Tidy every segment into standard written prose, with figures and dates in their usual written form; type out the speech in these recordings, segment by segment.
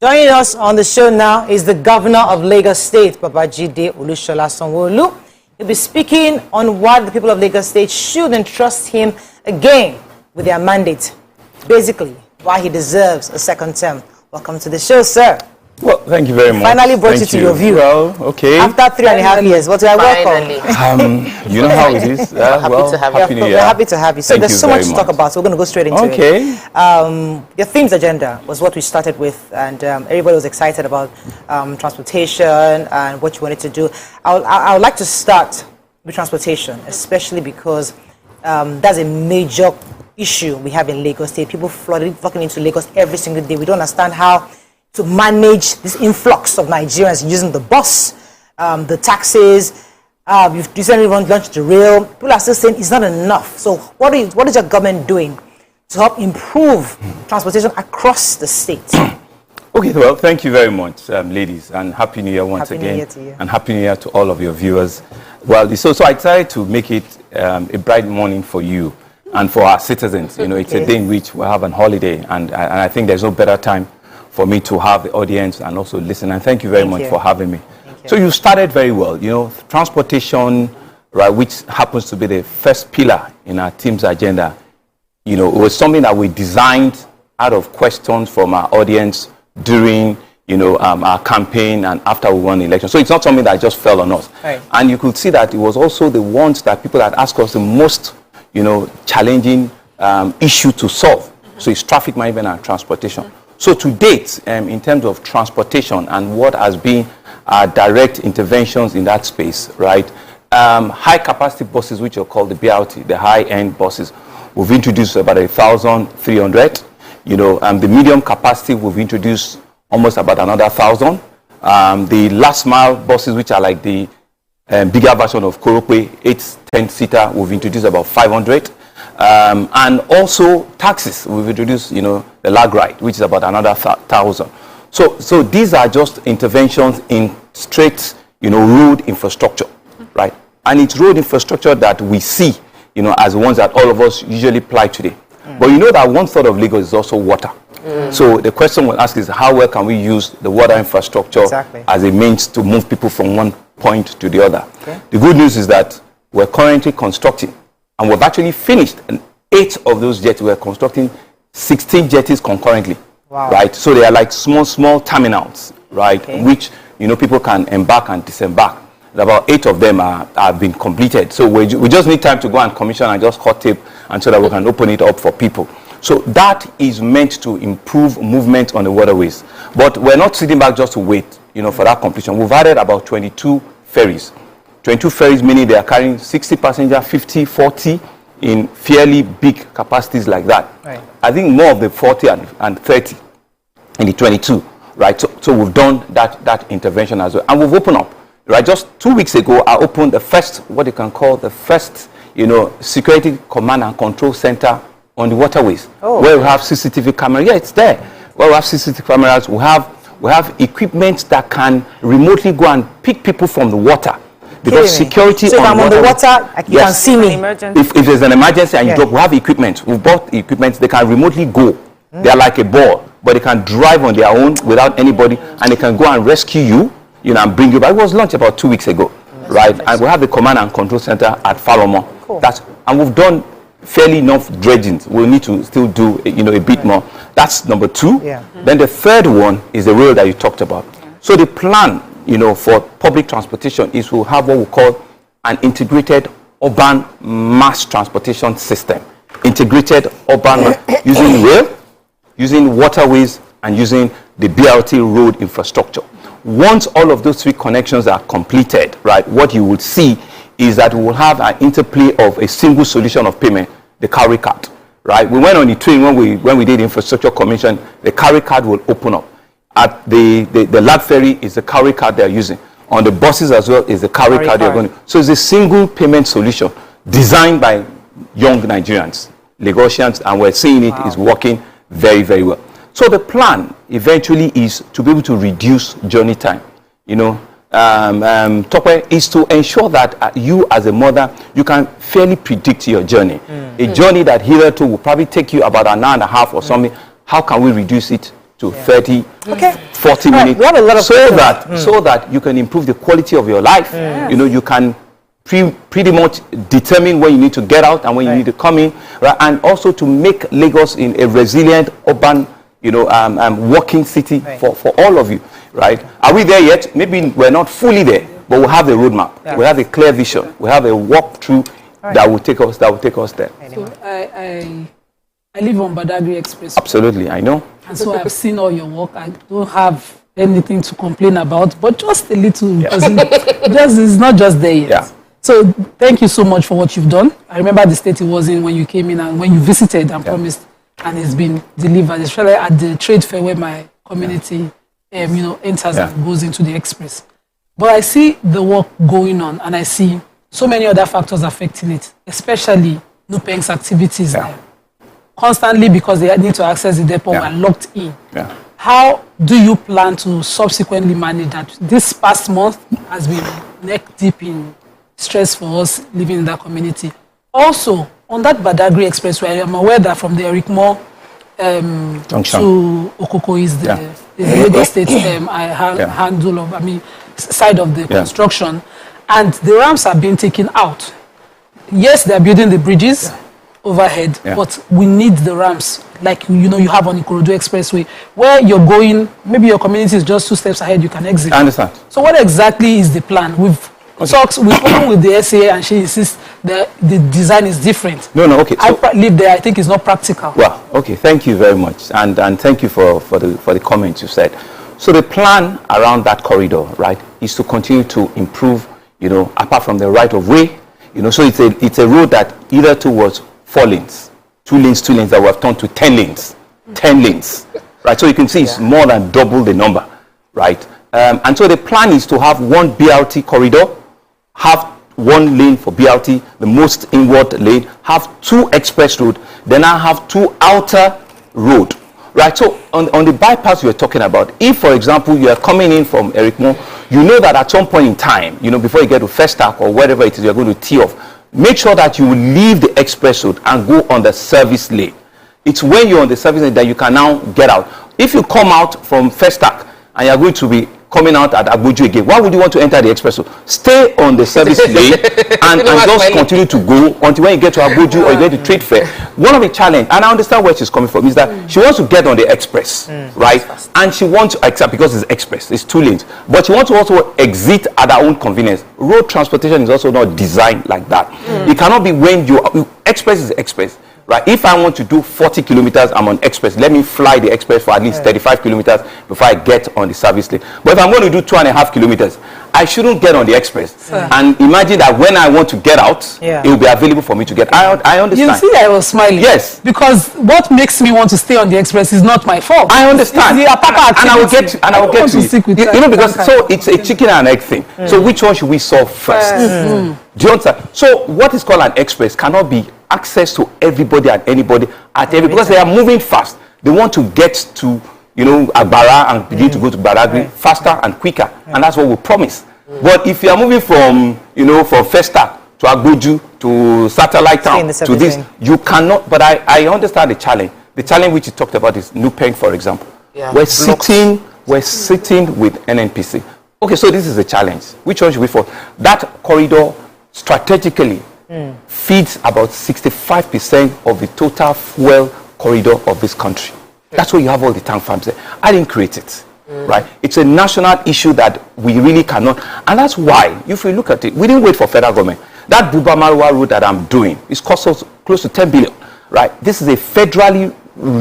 Joining us on the show now is the Governor of Lagos State, Babajide Olusola Sanwo-Olu. He'll be speaking on why the people of Lagos State should entrust him again with their mandate. Basically, why he deserves a second term. Welcome to the show, sir. Well, thank you very much. Finally brought you to your view. Well, okay. After 3.5 years, but you are welcome. You know how it is. Happy New Year. We're happy to have you. So there's so much to talk about, so we're going to go straight into it. Your themes agenda was what we started with, and everybody was excited about transportation and what you wanted to do. I would like to start with transportation, especially because that's a major issue we have in Lagos State. People flocking into Lagos every single day. We don't understand how to manage this influx of Nigerians using the bus, the taxis. You've recently launched the rail. People are still saying it's not enough. So what is your government doing to help improve transportation across the state? Okay, well, thank you very much, ladies, and Happy New Year once again. Happy New Year to you. And Happy New Year to all of your viewers. Well, so I tried to make it a bright morning for you and for our citizens. You know, it's a day in which we have a holiday, and I think there's no better time for me to have the audience and also listen. And thank you very much for having me. So you started very well. You know, transportation, right, which happens to be the first pillar in our team's agenda. You know, it was something that we designed out of questions from our audience during, you know, our campaign and after we won the election. So it's not something that just fell on us. Right. And you could see that it was also the ones that people had asked us the most, you know, challenging issue to solve. So it's traffic management and transportation. So to date, in terms of transportation and what has been our direct interventions in that space, right? High capacity buses, which are called the BRT, the high-end buses, we've introduced about 1,300. You know, the medium capacity, we've introduced almost about another 1,000. The last mile buses, which are like the bigger version of Korope, 8-10-seater, we've introduced about 500. And also taxis, we've introduced, you know, the lag ride, which is about another 1,000. So these are just interventions in straight, you know, road infrastructure, right? And it's road infrastructure that we see, you know, as ones that all of us usually apply today. But you know that 1/3 of Lagos is also water. So the question we'll ask is, how well can we use the water infrastructure as a means to move people from one point to the other? The good news is that we're currently constructing, and we've actually finished 8 of those jetties. We're constructing 16 jetties concurrently, right? So they are like small terminals, right? Which, you know, people can embark and disembark. About 8 of them have been completed. So we just need time to go and commission and just cut tape, and so that we can open it up for people. So that is meant to improve movement on the waterways. But we're not sitting back just to wait, you know, for that completion. We've added about 22 ferries. 22 ferries, meaning they are carrying 60 passengers, 50, 40 in fairly big capacities like that. Right. I think more of the 40 and 30 in the 22, right? So we've done that intervention as well. And we've opened up, right? Just 2 weeks ago, I opened the first, what you can call the first, you know, security command and control center on the waterways, where we have CCTV cameras. Yeah, it's there. Where we have CCTV cameras, we have equipment that can remotely go and pick people from the water. Because security so if I'm on the water, you can see me. If there's an emergency and you drop, we have equipment. We've bought equipment. They can remotely go. They're like a ball, but they can drive on their own without anybody, and they can go and rescue you, you know, and bring you back. It was launched about 2 weeks ago, right? And we have the command and control center at Falomo. And we've done fairly enough dredging. We'll need to still do, you know, a bit more. That's number 2. Then the third one is the rail that you talked about. So the plan, you know, for public transportation is we'll have what we call an integrated urban mass transportation system. Integrated urban using rail, using waterways, and using the BRT road infrastructure. Once all of those 3 connections are completed, right, what you will see is that we will have an interplay of a single solution of payment, the carry card, right? We went on the train when we did infrastructure commission. The carry card will open up. At the lag ferry is the carry card they're using. On the buses as well is the carry card they're going to. So it's a single payment solution designed by young Nigerians, Lagosians, and we're seeing it is working very, very well. So the plan eventually is to be able to reduce journey time. You know, is to ensure that you as a mother, you can fairly predict your journey. A journey that hitherto will probably take you about an hour and a half or something. How can we reduce it to 30, 40 Right. minutes, We have a lot of so that you can improve the quality of your life. You know, you can pretty much determine when you need to get out and when you need to come in, right? And also to make Lagos in a resilient urban, you know, working city for all of you, right? Are we there yet? Maybe we're not fully there, but we have a roadmap. We have a clear vision. We have a walkthrough that will take us there. So I live on Badagry Express. Absolutely, I know. And so I've seen all your work. I don't have anything to complain about, but just a little, because it's not just there yet. Yeah. So thank you so much for what you've done. I remember the state it was in when you came in and when you visited and promised, and it's been delivered, especially at the trade fair where my community you know, enters and goes into the express. But I see the work going on, and I see so many other factors affecting it, especially Nupeng's activities there. Constantly, because they need to access the depot, are locked in. How do you plan to subsequently manage that? This past month has been neck deep in stress for us living in that community. Also, on that Badagry Expressway, I'm aware that from the Erikmo to Okoko is the Lagos State handle of, side of the construction, and the ramps are being taken out. Yes, they're building the bridges overhead, but we need the ramps, like you have on Ikorodu Expressway, where you're going, maybe your community is just 2 steps ahead, you can exit. I understand. So what exactly is the plan? We've talked with the SAA, and she insists that the design is different. Okay. I live there, I think it's not practical. Well, okay, thank you very much, and thank you for the comments you said. So the plan around that corridor, right, is to continue to improve, apart from the right of way, so it's a road that either towards 4 lanes, 2 lanes that we have turned to 10 lanes, 10 lanes, right? So you can see it's more than double the number, right? And so the plan is to have 1 BRT corridor, have 1 lane for BRT, the most inward lane, have 2 express road, then I have 2 outer road, right? So on the bypass you're talking about, if for example you are coming in from Erikmo, you know that at some point in time, before you get to Festac or wherever it is you're going to tee off, make sure that you leave the express road and go on the service lane. It's when you're on the service lane that you can now get out. If you come out from Festac and you're going to be coming out at Abuja again, why would you want to enter the express road? Stay on the service lane and just continue to go until when you get to Abuja or you get to trade fair. One of the challenge, and I understand where she's coming from, is that she wants to get on the express, right? And she wants to exit because it's express, it's 2 lanes. But she wants to also exit at her own convenience. Road transportation is also not designed like that. It cannot be when express is express. Right? If I want to do 40 kilometers, I'm on express. Let me fly the express for at least 35 kilometers before I get on the service lane. But if I'm going to do 2.5 kilometers, I shouldn't get on the express. And imagine that when I want to get out, it will be available for me to get out. I understand. You see, I was smiling. Yes. Because what makes me want to stay on the express is not my fault. I understand. It's the and I will get to because so it's a chicken and egg thing. So which one should we solve first? Do you understand? So what is called an express cannot be access to everybody and anybody at every, because they are moving fast. They want to get to Agbara and begin to go to Badagry faster and quicker, and that's what we promise. But if you are moving from from Festac to Agboju to Satellite Town to this, you cannot. But I understand the challenge. The challenge which you talked about is Nupeng, for example. We're sitting with NNPC. Okay, so this is a challenge. Which one should we follow? That corridor strategically feeds about 65% of the total fuel corridor of this country. That's where you have all the tank farms there. I didn't create it, right? It's a national issue that we really cannot. And that's why, if we look at it, we didn't wait for federal government. That Buba Marwa road that I'm doing is cost us close to 10 billion, right? This is a federally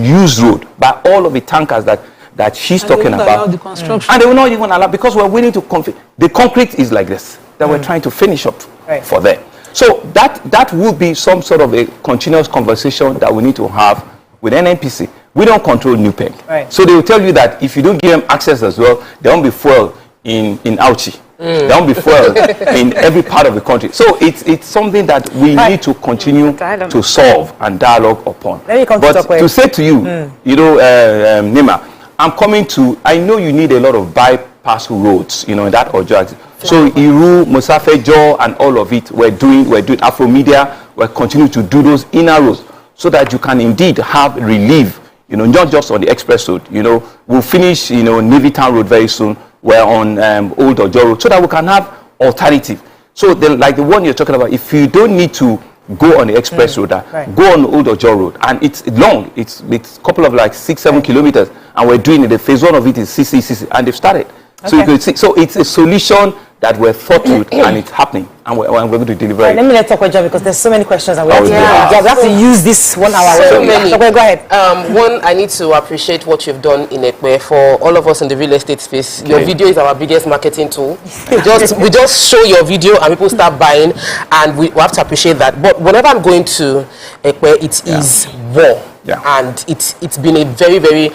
used road by all of the tankers that she's talking about. The construction. And they will not even allow, because we're willing to the concrete is like this, that we're trying to finish up for them. So that will be some sort of a continuous conversation that we need to have with NNPC. We don't control Nupeng. So they will tell you that if you don't give them access as well, there won't be fuel in Auchi. There won't be fuel in every part of the country. So it's something that we need to continue to solve and dialogue upon. But to say to you, Nima, I know you need a lot of bypass roads, in that Ojo. So Iru, Musafejo, and all of it, we're doing Afro Media, we're continuing to do those inner roads so that you can indeed have relief, you know, not just on the express road. You know, we'll finish, you know, Navy Town Road very soon. We're on Old Ojo Road, so that we can have alternative. So then, like the one you're talking about, if you don't need to go on the express road, go on Old Ojo Road, and it's long. It's a couple of like 6-7 kilometers, and we're doing it. The phase 1 of it is CC, and they've started. So you can see. So it's a solution that we're thought with, and it's happening, and we're going to deliver it. Let me talk with John, because there's so many questions, and we have to use this 1 hour. So many. Okay, go ahead. One, I need to appreciate what you've done in Ekpe. For all of us in the real estate space, your video is our biggest marketing tool. We just show your video and people start buying, and we have to appreciate that. But whenever I'm going to Ekpe, it is war. Yeah. And it's been a very, very,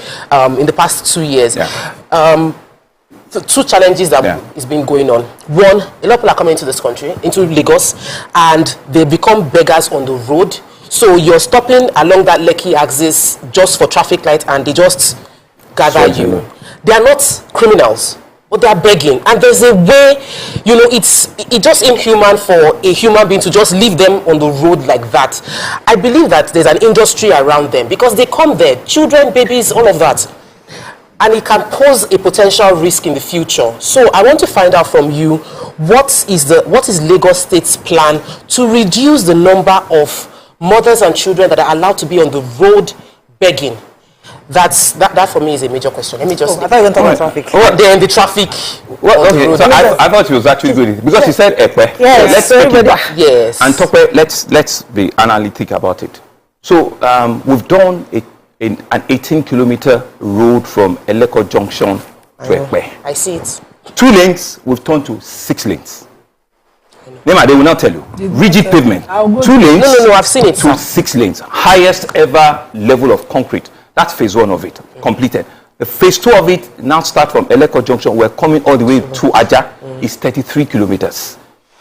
in the past 2 years. Yeah. The 2 challenges that has been going on. One, a lot of people are coming into this country, into Lagos, and they become beggars on the road. So you're stopping along that Lekki axis just for traffic light, and they just gather you. They are not criminals, but they are begging. And there's a way, you know, it's just inhuman for a human being to just leave them on the road like that. I believe that there's an industry around them, because they come there, children, babies, all of that. And it can pose a potential risk in the future. So I want to find out from you, what is Lagos State's plan to reduce the number of mothers and children that are allowed to be on the road begging? That for me is a major question. Let me just. I thought you were talking about traffic. They're in the traffic. Okay, so I thought he was actually good, because he said Ekpe. Yes, so let's take it back. Yes. And Tope, let's be analytic about it. So we've done an 18-kilometer road from Eleko Junction to Ekpe. I see it. 2 lanes, we've turned to 6 lanes. Nema, they will not tell you. Rigid pavement. 2 lanes. No, I've seen it. To 6 lanes. Highest ever level of concrete. That's phase 1 of it, completed. The phase 2 of it now start from Eleko Junction. We're coming all the way to Aja. It's 33 kilometers.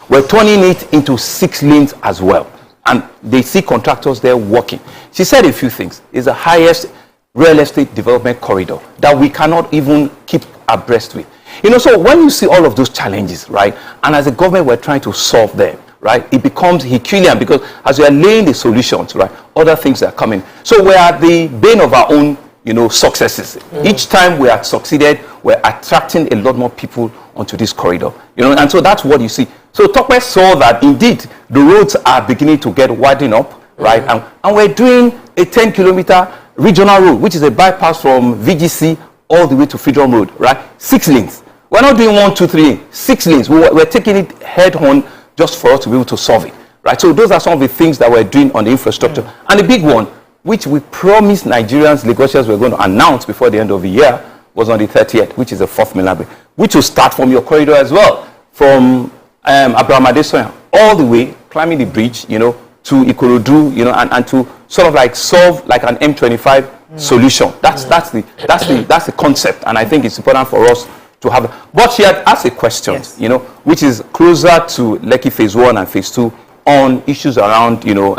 We're turning it into 6 lanes as well. And they see contractors there working. She said a few things. It's the highest real estate development corridor that we cannot even keep abreast with. You know, so when you see all of those challenges, right, and as a government we're trying to solve them, right, it becomes Herculean, because as we are laying the solutions, right, other things are coming. So we are the bane of our own, you know, successes. Each time we have succeeded, we're attracting a lot more people onto this corridor, you know, and so that's what you see. So Tope saw that indeed the roads are beginning to get widened up, right, and we're doing a 10-kilometer regional road, which is a bypass from VGC all the way to Freedom Road, right, 6 lanes. We're not doing 1, 2, 3, 6 lanes. We're taking it head on just for us to be able to solve it, right? So those are some of the things that we're doing on the infrastructure. And the big one, which we promised Nigerians, Lagosians, we're going to announce before the end of the year, was on the 30th, which is the 4th Milabre, which will start from your corridor as well, from Abraham Adesoya all the way, climbing the bridge, you know, to Ikorodu, you know, and to sort of like solve like an M25 solution. That's the concept, and I think it's important for us to have. But she had asked a question, you know, which is closer to Lekki phase 1 and phase 2 on issues around, you know,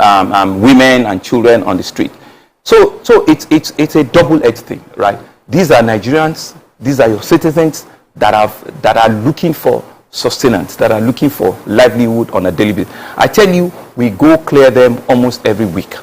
women and children on the street. So it's a double-edged thing, right? These are Nigerians, these are your citizens that are looking for sustenance, that are looking for livelihood on a daily basis. I tell you, we go clear them almost every week,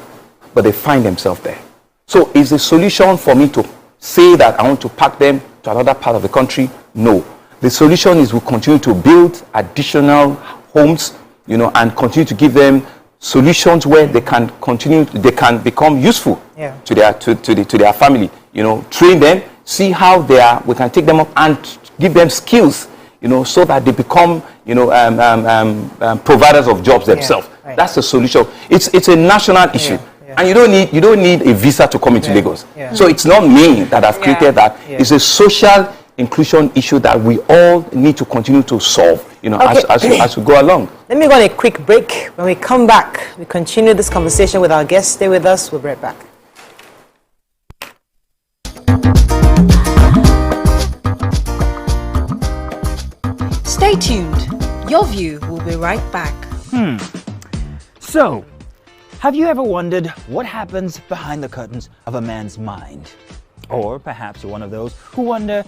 but they find themselves there. So is the solution for me to say that I want to pack them to another part of the country? No. The solution is we continue to build additional homes, you know, and continue to give them solutions where they can become useful to their family, you know, train them, see how we can take them up and give them skills, you know, so that they become, you know, providers of jobs themselves. Right. That's the solution. It's a national issue. And you don't need a visa to come into Lagos. So it's not me that have created that. It's a social inclusion issue that we all need to continue to solve, you know, as we go along. Let me go on a quick break. When we come back, we continue this conversation with our guests. Stay with us. We'll be right back. Stay tuned. Your View will be right back. So, have you ever wondered what happens behind the curtains of a man's mind? Or perhaps you're one of those who wonder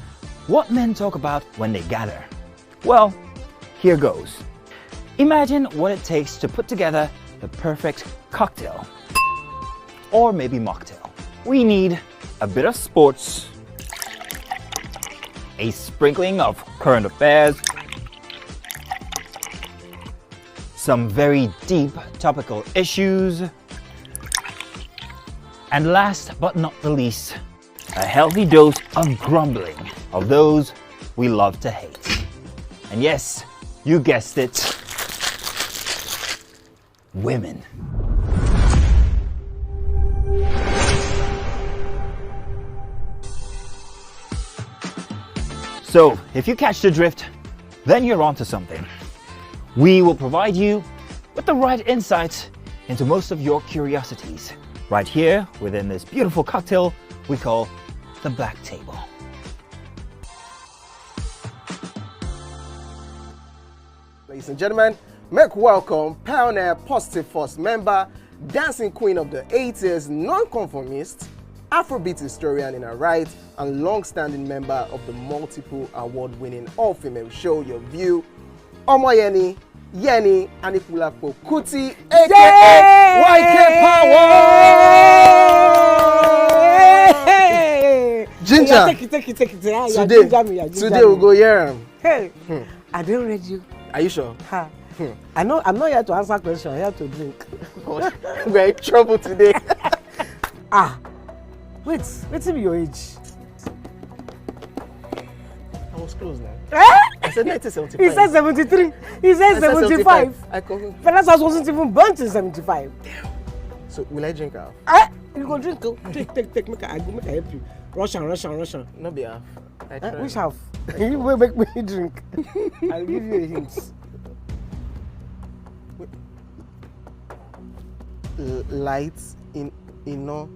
what men talk about when they gather. Well, here goes. Imagine what it takes to put together the perfect cocktail. Or maybe mocktail. we need a bit of sports, a sprinkling of current affairs, some very deep topical issues, and last but not the least, a healthy dose of grumbling of those we love to hate. And yes, you guessed it, women. So, if you catch the drift, then you're onto something. We will provide you with the right insights into most of your curiosities, right here within this beautiful cocktail we call the Black Table. Ladies and gentlemen, make welcome pioneer Positive Force member, dancing queen of the 80s, non-conformist, Afrobeat historian in her right, and long-standing member of the multiple award-winning all-female show Your View, Omoyeni, Yeni, Anikulapo Kuti, aka YK Power! Ginger! Take it. Today we'll go here. Hey, I didn't read you. Are you sure? Ha. I know I'm not here to answer questions, I'm here to drink. We're in trouble today. Wait till your age. I was close now. Eh? I said 1975. He said 73. He said 75. I confirm. Fellas wasn't even born till 75. So will I drink half? You go drink. Take. Make I help you. Russian. No be half. Which half? You will make me drink. I'll give you a hint. Lights in no.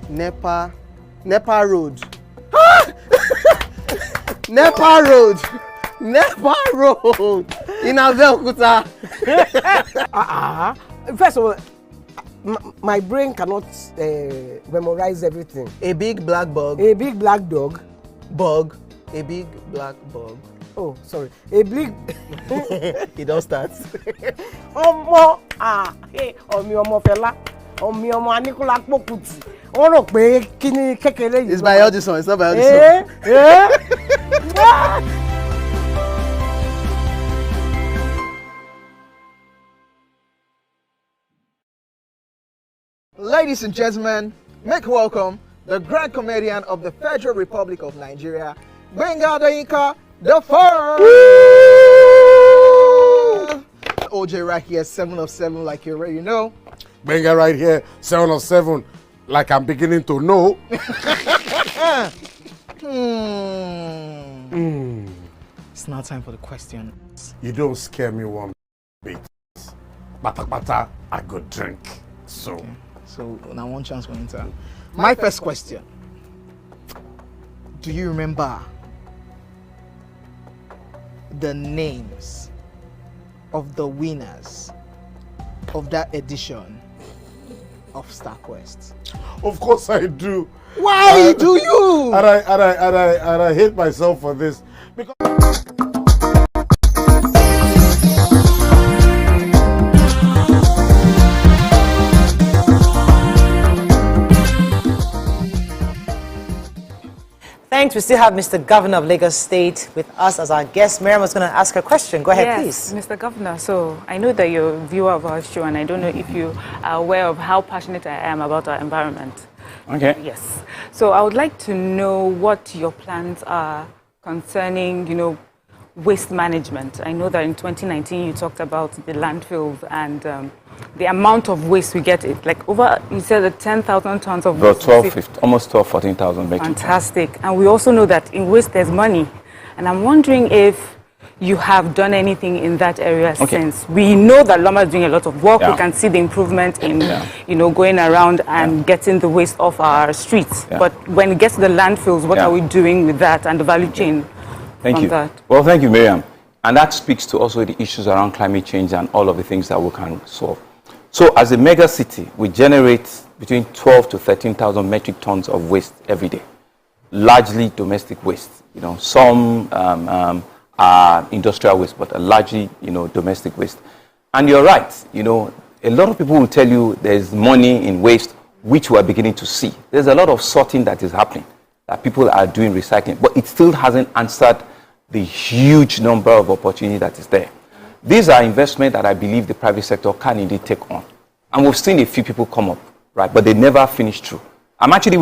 Nepa Road. Nepa Road in Abeokuta. First of all, my brain cannot memorize everything. A big black bug. A big black dog. Bug. A big black bug. Oh, sorry. A big. It don't start. Ọmọ fẹlá. Ọmọ Anikulapo Kuti. Wọ́n rò pé kí ni kékeré yìí. It's by all this one. It's not by all this one. Ladies and gentlemen, make welcome the grand comedian of the Federal Republic of Nigeria, Gbenga Adeyinka the First. OJ right here, 7 of 7, like you already know. Gbenga right here, 7 of 7, like I'm beginning to know. It's now time for the questions. You don't scare me one bit. Bata, I go drink. So now one chance for enter. My first question. Do you remember the names of the winners of that edition of StarQuest? Of course I do. Why do you? And I hate myself for this because. Thanks. We still have Mr. Governor of Lagos State with us as our guest. Miriam was going to ask her question. Go ahead, please. Mr. Governor, so I know that you're a viewer of our show, and I don't know if you are aware of how passionate I am about our environment. Okay. Yes. So I would like to know what your plans are concerning, waste management. I know that in 2019 you talked about the landfills and the amount of waste we get. You said 10,000 tons of waste. Almost 14,000 metric tons. Fantastic. And we also know that in waste there's money. And I'm wondering if you have done anything in that area since. We know that Loma is doing a lot of work. We can see the improvement in, going around and getting the waste off our streets. But when it gets to the landfills, what are we doing with that and the value chain? Thank you. Well, thank you, Miriam. And that speaks to also the issues around climate change and all of the things that we can solve. So as a mega city, we generate between 12 to 13,000 metric tons of waste every day, largely domestic waste. Some are industrial waste, but largely, domestic waste. And you're right, a lot of people will tell you there's money in waste, which we are beginning to see. There's a lot of sorting that is happening, that people are doing recycling, but it still hasn't answered the huge number of opportunity that is there. These are investments that I believe the private sector can indeed take on. And we've seen a few people come up, right, but they never finish through. I'm actually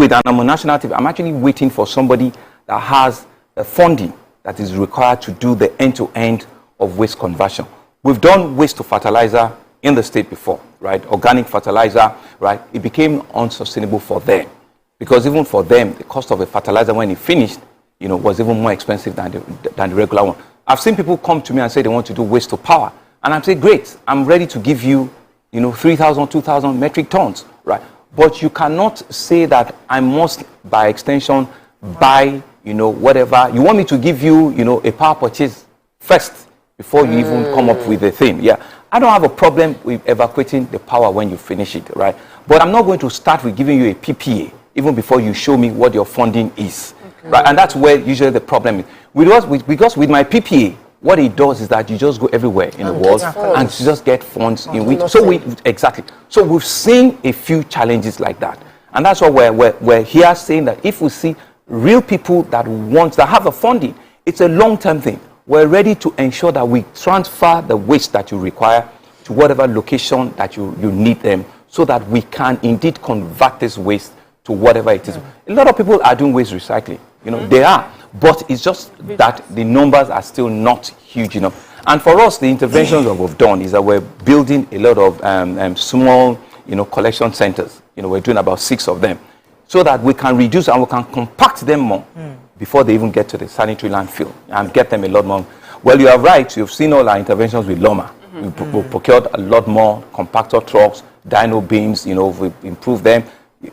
waiting for somebody that has the funding that is required to do the end-to-end of waste conversion. We've done waste to fertilizer in the state before, right? Organic fertilizer, right? It became unsustainable for them because even for them, the cost of a fertilizer when it finished, was even more expensive than the regular one. I've seen people come to me and say they want to do waste to power. And I'm saying, great, I'm ready to give you, 3,000, 2,000 metric tons, right? But you cannot say that I must, by extension, buy, whatever. You want me to give you, a power purchase first before you even come up with a thing. Yeah, I don't have a problem with evacuating the power when you finish it, right? But I'm not going to start with giving you a PPA even before you show me what your funding is, right? And that's where usually the problem is. Because with my PPA, what it does is that you just go everywhere in the world and you just get funds in which. So we've seen a few challenges like that, and that's why we're here saying that if we see real people that have the funding, it's a long-term thing. We're ready to ensure that we transfer the waste that you require to whatever location that you need them, so that we can indeed convert this waste to whatever it is. A lot of people are doing waste recycling. They are. But it's just that the numbers are still not huge enough. And for us, the interventions that we've done is that we're building a lot of small, collection centers. We're doing about 6 of them, so that we can reduce and we can compact them more before they even get to the sanitary landfill and get them a lot more. Well, you are right. You've seen all our interventions with Loma. We've procured a lot more compactor trucks, dyno beams. We've improved them.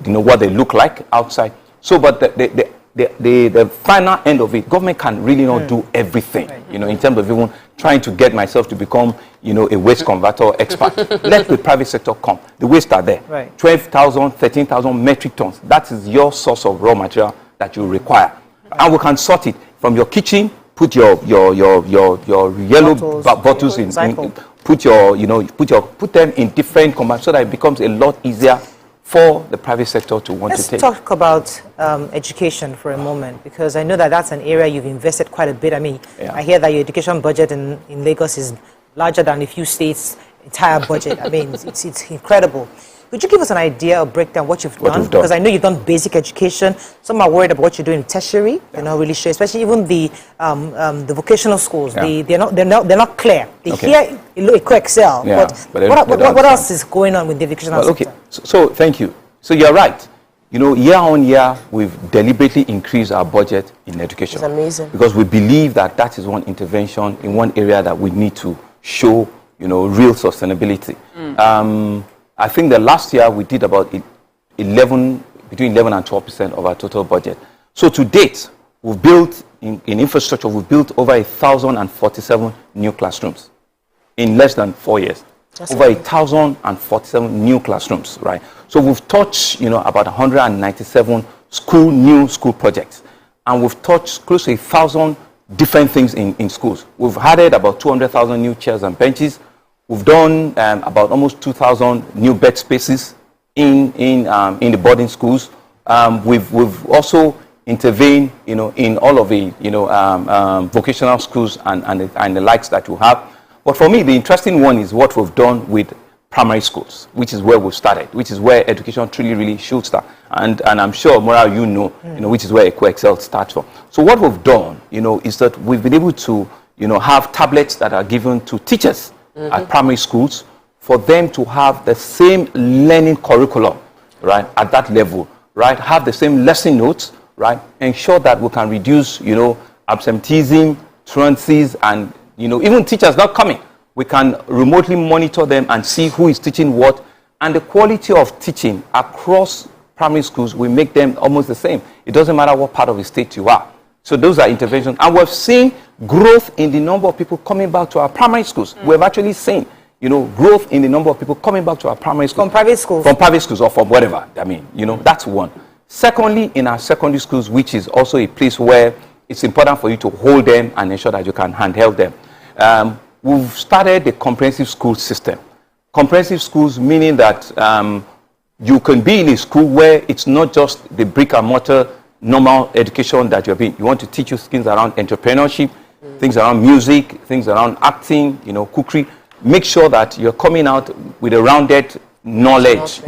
What they look like outside. So, but the final end of it, government can really not do everything, in terms of even trying to get myself to become, a waste converter expert. Let the private sector come. The waste are there. Right. 12,000, 13,000 metric tons. That is your source of raw material that you require. Right. And we can sort it from your kitchen, put your yellow bottles in, put them in different compartments so that it becomes a lot easier for the private sector to want to take. Let's talk about education for a moment, because I know that that's an area you've invested quite a bit. I mean, I hear that your education budget in Lagos is larger than a few states' entire budget. I mean, it's incredible. Could you give us an idea or breakdown what you've done? Because I know you've done basic education. Some are worried about what you're doing in tertiary. They're not really sure, especially even the vocational schools. They're not clear. They hear Excel, but what else is going on with the educational sector? So thank you. So you're right. Year on year, we've deliberately increased our budget in education. It's amazing. Because we believe that is one intervention in one area that we need to show, real sustainability. I think the last year we did about between 11 and 12% of our total budget. So to date, we've built in infrastructure, we've built over 1,047 new classrooms in less than 4 years. That's over 1,047 new classrooms, right? So we've touched, about 197 new school projects, and we've touched close to 1,000 different things in schools. We've added about 200,000 new chairs and benches. We've done about almost 2,000 new bed spaces in the boarding schools. We've also intervened, in all of the, vocational schools and the likes that you have. But for me, the interesting one is what we've done with primary schools, which is where we've started, which is where education truly really should start. And I'm sure, Moral, which is where Excel starts from. So what we've done, is that we've been able to, have tablets that are given to teachers at primary schools for them to have the same learning curriculum, right, at that level, right, have the same lesson notes, right, ensure that we can reduce, absenteeism, truancies, and, even teachers not coming. We can remotely monitor them and see who is teaching what, and the quality of teaching across primary schools will make them almost the same. It doesn't matter what part of the state you are. So those are interventions. And we've seen growth in the number of people coming back to our primary schools. We've actually seen, growth in the number of people coming back to our primary schools. From private schools? From private schools or from whatever. I mean, that's one. Secondly, in our secondary schools, which is also a place where it's important for you to hold them and ensure that you can handheld them. we've started the comprehensive school system. Comprehensive schools meaning that you can be in a school where it's not just the brick and mortar normal education that you're being. You want to teach you things around entrepreneurship, things around music, things around acting, cookery. Make sure that you're coming out with a rounded knowledge,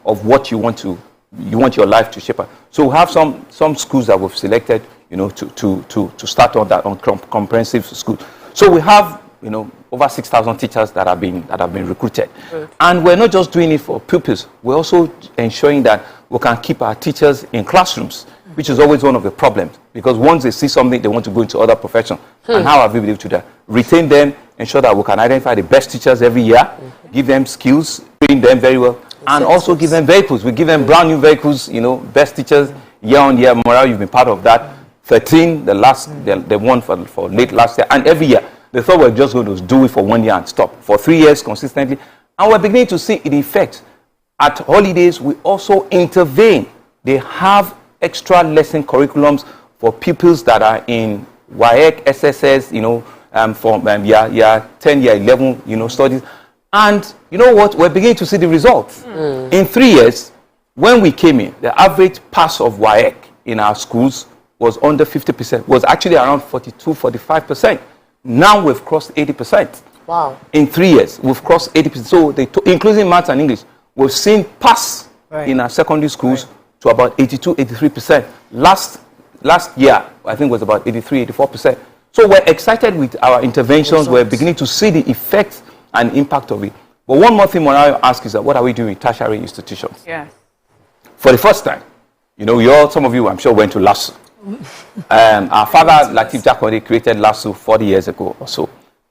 of what you want your life to shape. So we have some schools that we've selected, to start on that on comprehensive school. So we have, over 6,000 teachers that have been recruited. Good. And we're not just doing it for pupils. We're also ensuring that we can keep our teachers in classrooms, which is always one of the problems. Because once they see something, they want to go into other professions. And how have we been able to do that? Retain them, ensure that we can identify the best teachers every year, give them skills, train them very well, and also give them vehicles. We give them brand new vehicles, best teachers year on year. Morale, you've been part of that. 13, the one for late last year, and every year. They thought we were just going to do it for 1 year and stop. For 3 years consistently. And we're beginning to see the effect. At holidays, we also intervene. They have extra lesson curriculums for pupils that are in WAEC, SSS, for year 10, year 11, studies. And you know what? We're beginning to see the results. In 3 years, when we came in, the average pass of WAEC in our schools was under 50%, was actually around 42, 45%. Now we've crossed 80%. Wow. In 3 years, we've crossed 80%. So, including maths and English, we've seen pass in our secondary schools to about 82, 83%. Last year, I think was about 83, 84%. So we're excited with our interventions. We're beginning to see the effects and impact of it. But one more thing I want to ask is that what are we doing with tertiary institutions? Yes. For the first time, some of you, I'm sure, went to LASU. Our father, Latif Jakode, created LASU 40 years ago or so.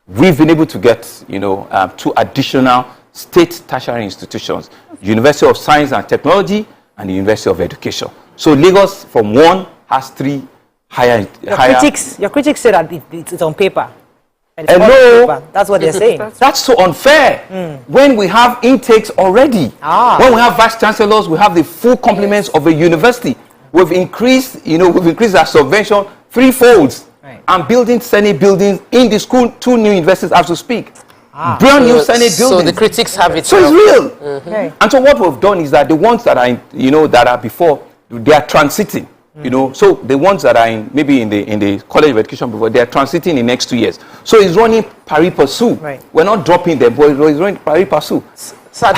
We've been able to get, 2 additional state tertiary institutions, University of Science and Technology and the University of Education. So Lagos, from 1, has 3 higher. Your critics say that it's on paper. Hello? That's what they're saying. That's so unfair. When we have intakes already, when we have vice chancellors, we have the full complements of a university. We've increased our subvention 3-fold. And building Senate buildings in the school, 2 new universities as we speak. Brand new Senate buildings. So the critics have it. So it's real. And so what we've done is that the ones that are, that are before, they are transiting. So the ones that are maybe in the College of Education before, they are transiting in the next 2 years. So it's running pari passu. We're not dropping them, but it's running pari passu. Sir,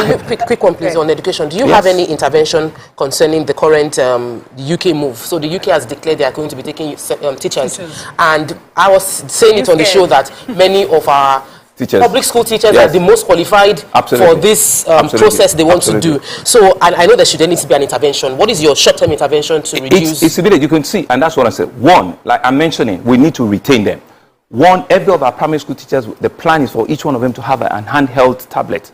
quick one please on education. Do you have any intervention concerning the current UK move? So the UK has declared they are going to be taking teachers. And I was saying it on the show that many of our public school teachers are the most qualified for this process they want to do. So, and I know there should need to be an intervention. What is your short-term intervention to reduce? It's immediate. You can see, and that's what I said. One, like I'm mentioning, we need to retain them. One, every of our primary school teachers, the plan is for each one of them to have a handheld tablet.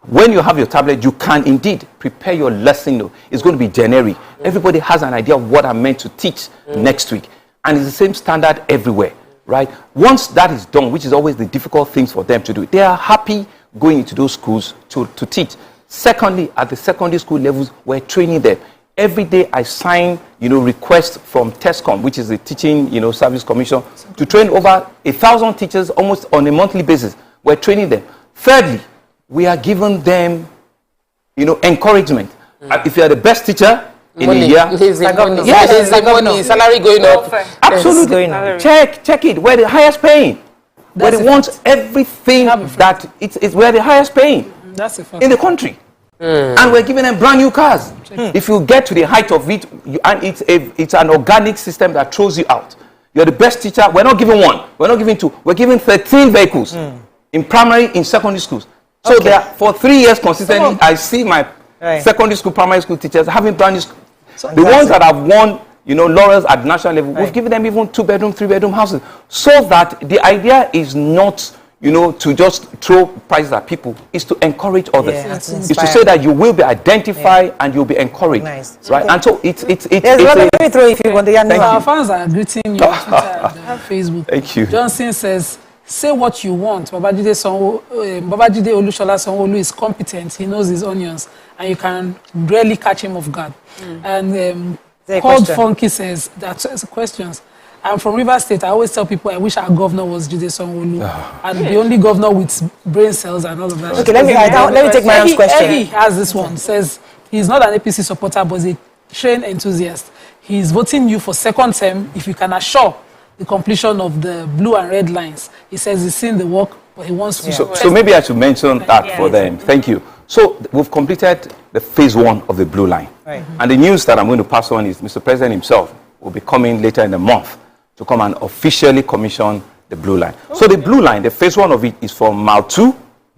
When you have your tablet, you can indeed prepare your lesson. It's going to be generic. Everybody has an idea of what I'm meant to teach next week. And it's the same standard everywhere, right? Once that is done, which is always the difficult things for them to do, they are happy going into those schools to teach. Secondly, at the secondary school levels, we're training them. Every day I sign, requests from TESCOM, which is the Teaching, Service Commission, to train over 1,000 teachers almost on a monthly basis. We're training them. Thirdly, we are giving them, encouragement. If you are the best teacher in a year, salary going up. Absolutely. Check it. We're the highest paying. We're the ones, everything that we're the highest paying in the country. And we're giving them brand new cars. If you get to the height of it, and it's an organic system that throws you out. You're the best teacher. We're not giving 1. We're not giving 2. We're giving 13 vehicles in primary, in secondary schools. So there, for 3 years consistently, I see my secondary school, primary school teachers having brand new the ones that have won, laurels at national level, we've given them even 2-bedroom, 3-bedroom houses. So that the idea is not, to just throw prices at people, is to encourage others. It's to say that you will be identified and you'll be encouraged. Right? And so it's let me throw if you want. Our fans are greeting you on Twitter and Facebook. Thank you. Johnson says, say what you want. Babajide Olusola Sanwo-Olu is competent. He knows his onions. And you can really catch him off guard. And Cold Funky says, that's questions. I'm from Rivers State. I always tell people I wish our governor was Babajide Sanwo-Olu, and the only governor with brain cells and all of that. Okay, let me take my own question. He has this one. Says he's not an APC supporter, but he's a trained enthusiast. He's voting you for second term if you can assure the completion of the blue and red lines. He says he's seen the work, but he wants to. So maybe I should mention that for them. Thank you. So we've completed the phase 1 of the blue line. Right. And the news that I'm going to pass on is Mr. President himself will be coming later in the month to come and officially commission the blue line. Okay. So the blue line, the phase 1 of it is from Mile 2,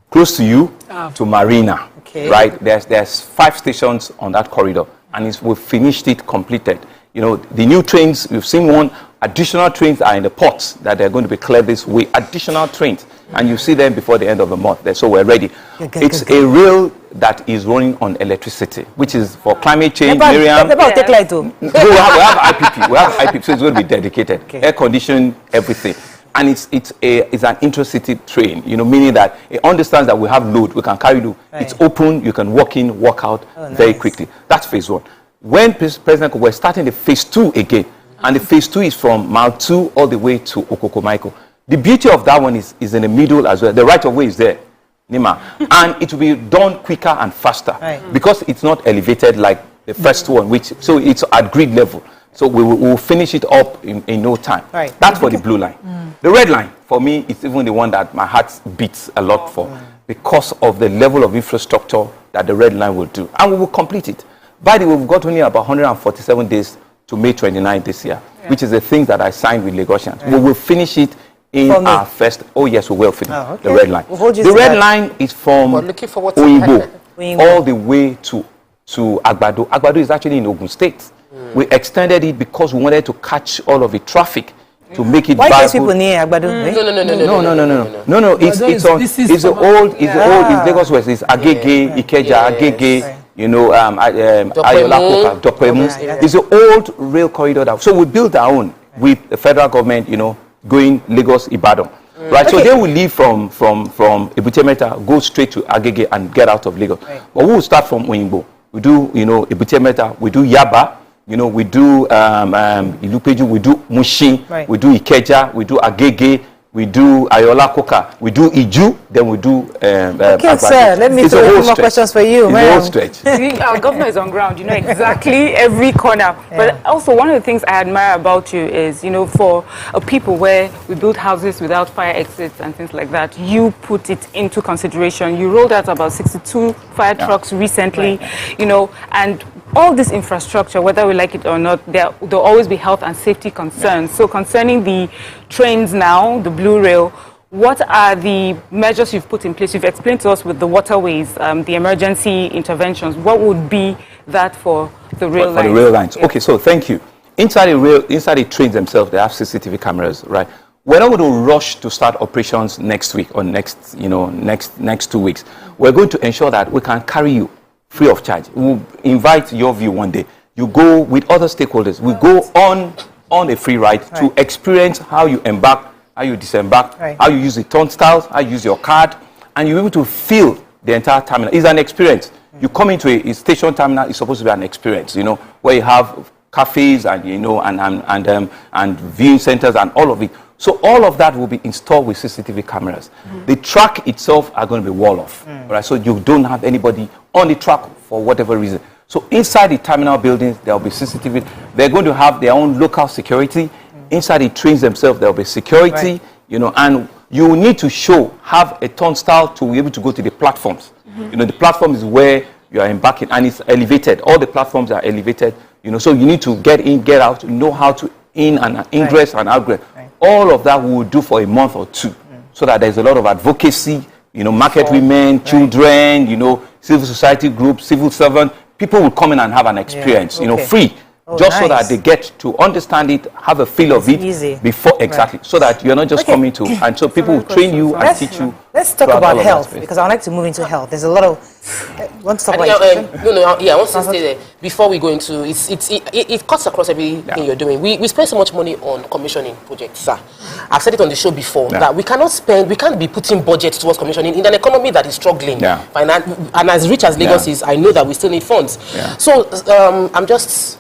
close to you, to Marina. Okay. Right? There's 5 stations on that corridor, and we've finished it, completed. You know, the new trains, we've seen one. Additional trains are in the ports that they're going to be cleared this way. Additional trains, and you see them before the end of the month. So we're ready. It's a rail that is running on electricity, which is for climate change. Miriam, take light too. we have IPP. We have IPP, so it's going to be dedicated, air conditioned, everything. And it's an intercity train. You know, meaning that it understands that we have load, we can carry load. Right. It's open, you can walk in, walk out very quickly. That's phase 1. When President, we're starting the phase 2 again. And the phase 2 is from Mile 2 all the way to Okokomaiko. The beauty of that one is in the middle as well. The right of way is there, Nima. And it will be done quicker and faster because it's not elevated like the first one, so it's at grid level. So we will finish it up in no time. Right. That's for the blue line. The red line, for me, is even the one that my heart beats a lot for because of the level of infrastructure that the red line will do. And we will complete it. By the way, we've got only about 147 days to May 29 this year, which is the thing that I signed with Lagosians. We will finish it in our first. Oh yes, we will finish the red line. The red line is from Oyinbo all the way to Agbado. Agbado is actually in Ogun State. We extended it because we wanted to catch all of the traffic to make it. Why people near Agbado? No. It's Lagos West. It's Agege, Ikeja, Agege. You know, Ayola Dokpemu. It's an old rail corridor. So we built our own with the federal government, you know, going Lagos, Ibadan. Right, so they will leave from Ebute Metta, go straight to Agege and get out of Lagos. But we will start from Oyinbo. We do, you know, Ebute Metta, we do Yaba, you know, we do Ilupeju, we do Mushin, we do Ikeja, we do Agege, we do Ayola Koka, we do Iju, then we do okay, sir, let me throw a few more questions for you. It's a whole stretch. Our governor is on ground, you know exactly every corner. But also one of the things I admire about you is, you know, for people where we build houses without fire exits and things like that, you put it into consideration. You rolled out about 62 fire trucks recently, you know, and all this infrastructure, whether we like it or not, there'll always be health and safety concerns. So concerning the trains now, the blue rail, what are the measures you've put in place? You've explained to us with the waterways, the emergency interventions. What would be that for the rail lines? For the rail lines. Okay, so thank you. Inside the trains themselves, they have CCTV cameras, right? We're not going to rush to start operations next week or next 2 weeks. We're going to ensure that we can carry you free of charge. We'll invite your view one day. You go with other stakeholders. We go on a free ride to experience how you embark, how you disembark, how you use the turnstiles, how you use your card, and you're able to feel the entire terminal. It's an experience. You come into a station terminal, it's supposed to be an experience, you know, where you have cafes and, you know, and viewing centers and all of it. So all of that will be installed with CCTV cameras. The track itself are going to be wall off, right? So you don't have anybody on the track for whatever reason. So inside the terminal buildings, there will be CCTV. They're going to have their own local security. Inside the trains themselves, there will be security, you know, and you need to have a turnstile to be able to go to the platforms. You know, the platform is where you are embarking, and it's elevated. All the platforms are elevated, you know, so you need to get in, get out, know how to in and ingress and outgress. All of that we will do for a month or two, so that there's a lot of advocacy, you know, market women, children, you know, civil society groups, civil servants. People will come in and have an experience, you know, free. So that they get to understand it, have a feel of it before, so that you're not just coming to, and so people will train you and teach you. Let's talk about health, because I would like to move into health. There's a lot of, want to talk about I want to stay there. Before we go into, it cuts across everything you're doing. We spend so much money on commissioning projects, sir. I've said it on the show before, that we can't be putting budget towards commissioning in an economy that is struggling. And as rich as Lagos is, I know that we still need funds. So I'm just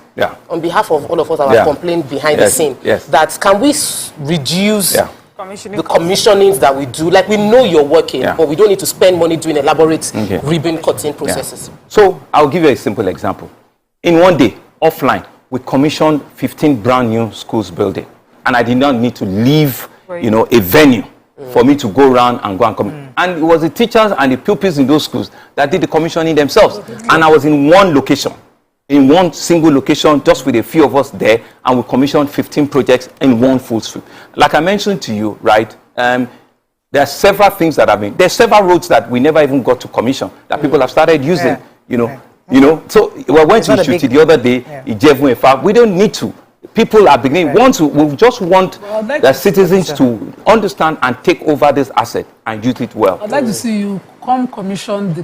on behalf of all of us that have complained behind the scene, that can we reduce the commissionings that we do? Like, we know you're working, but we don't need to spend money doing elaborate ribbon cutting processes. So I'll give you a simple example. In one day, offline, we commissioned 15 brand new schools building, and I did not need to leave, a venue for me to go around and come. And it was the teachers and the pupils in those schools that did the commissioning themselves. And I was in one location, in one single location, just with a few of us there, and we commissioned 15 projects in one full sweep. Like I mentioned to you, right, there are several things that have been, there's several roads that we never even got to commission, that people have started using, So we went to Ishuti the other day, we don't need to. People are beginning, we just want the citizens to understand and take over this asset and use it well. I'd like to see you come commission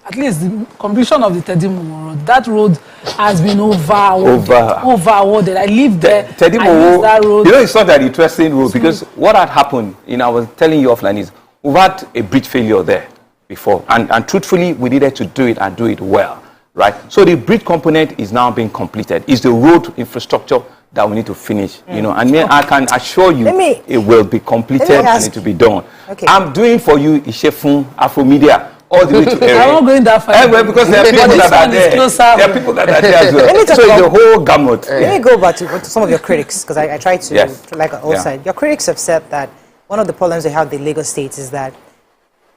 at least the completion of the Tedimo Road. That road has been over-awarded. I live there. Tedimo, that road. It's not an interesting road because what had happened, I was telling you offline, is we've had a bridge failure there before. And truthfully, we needed to do it and do it well, right? So the bridge component is now being completed. It's the road infrastructure that we need to finish, and I can assure you it will be completed and it will be done. Okay. I'm doing for you Ishefun, Afro Media, all the way to area. I'm not going that far. Because there are people that are there. There are people that are there as well. So it's the whole gamut. Let me go back to some of your critics, because I try to like outside. Your critics have said that one of the problems they have with the Lagos State is that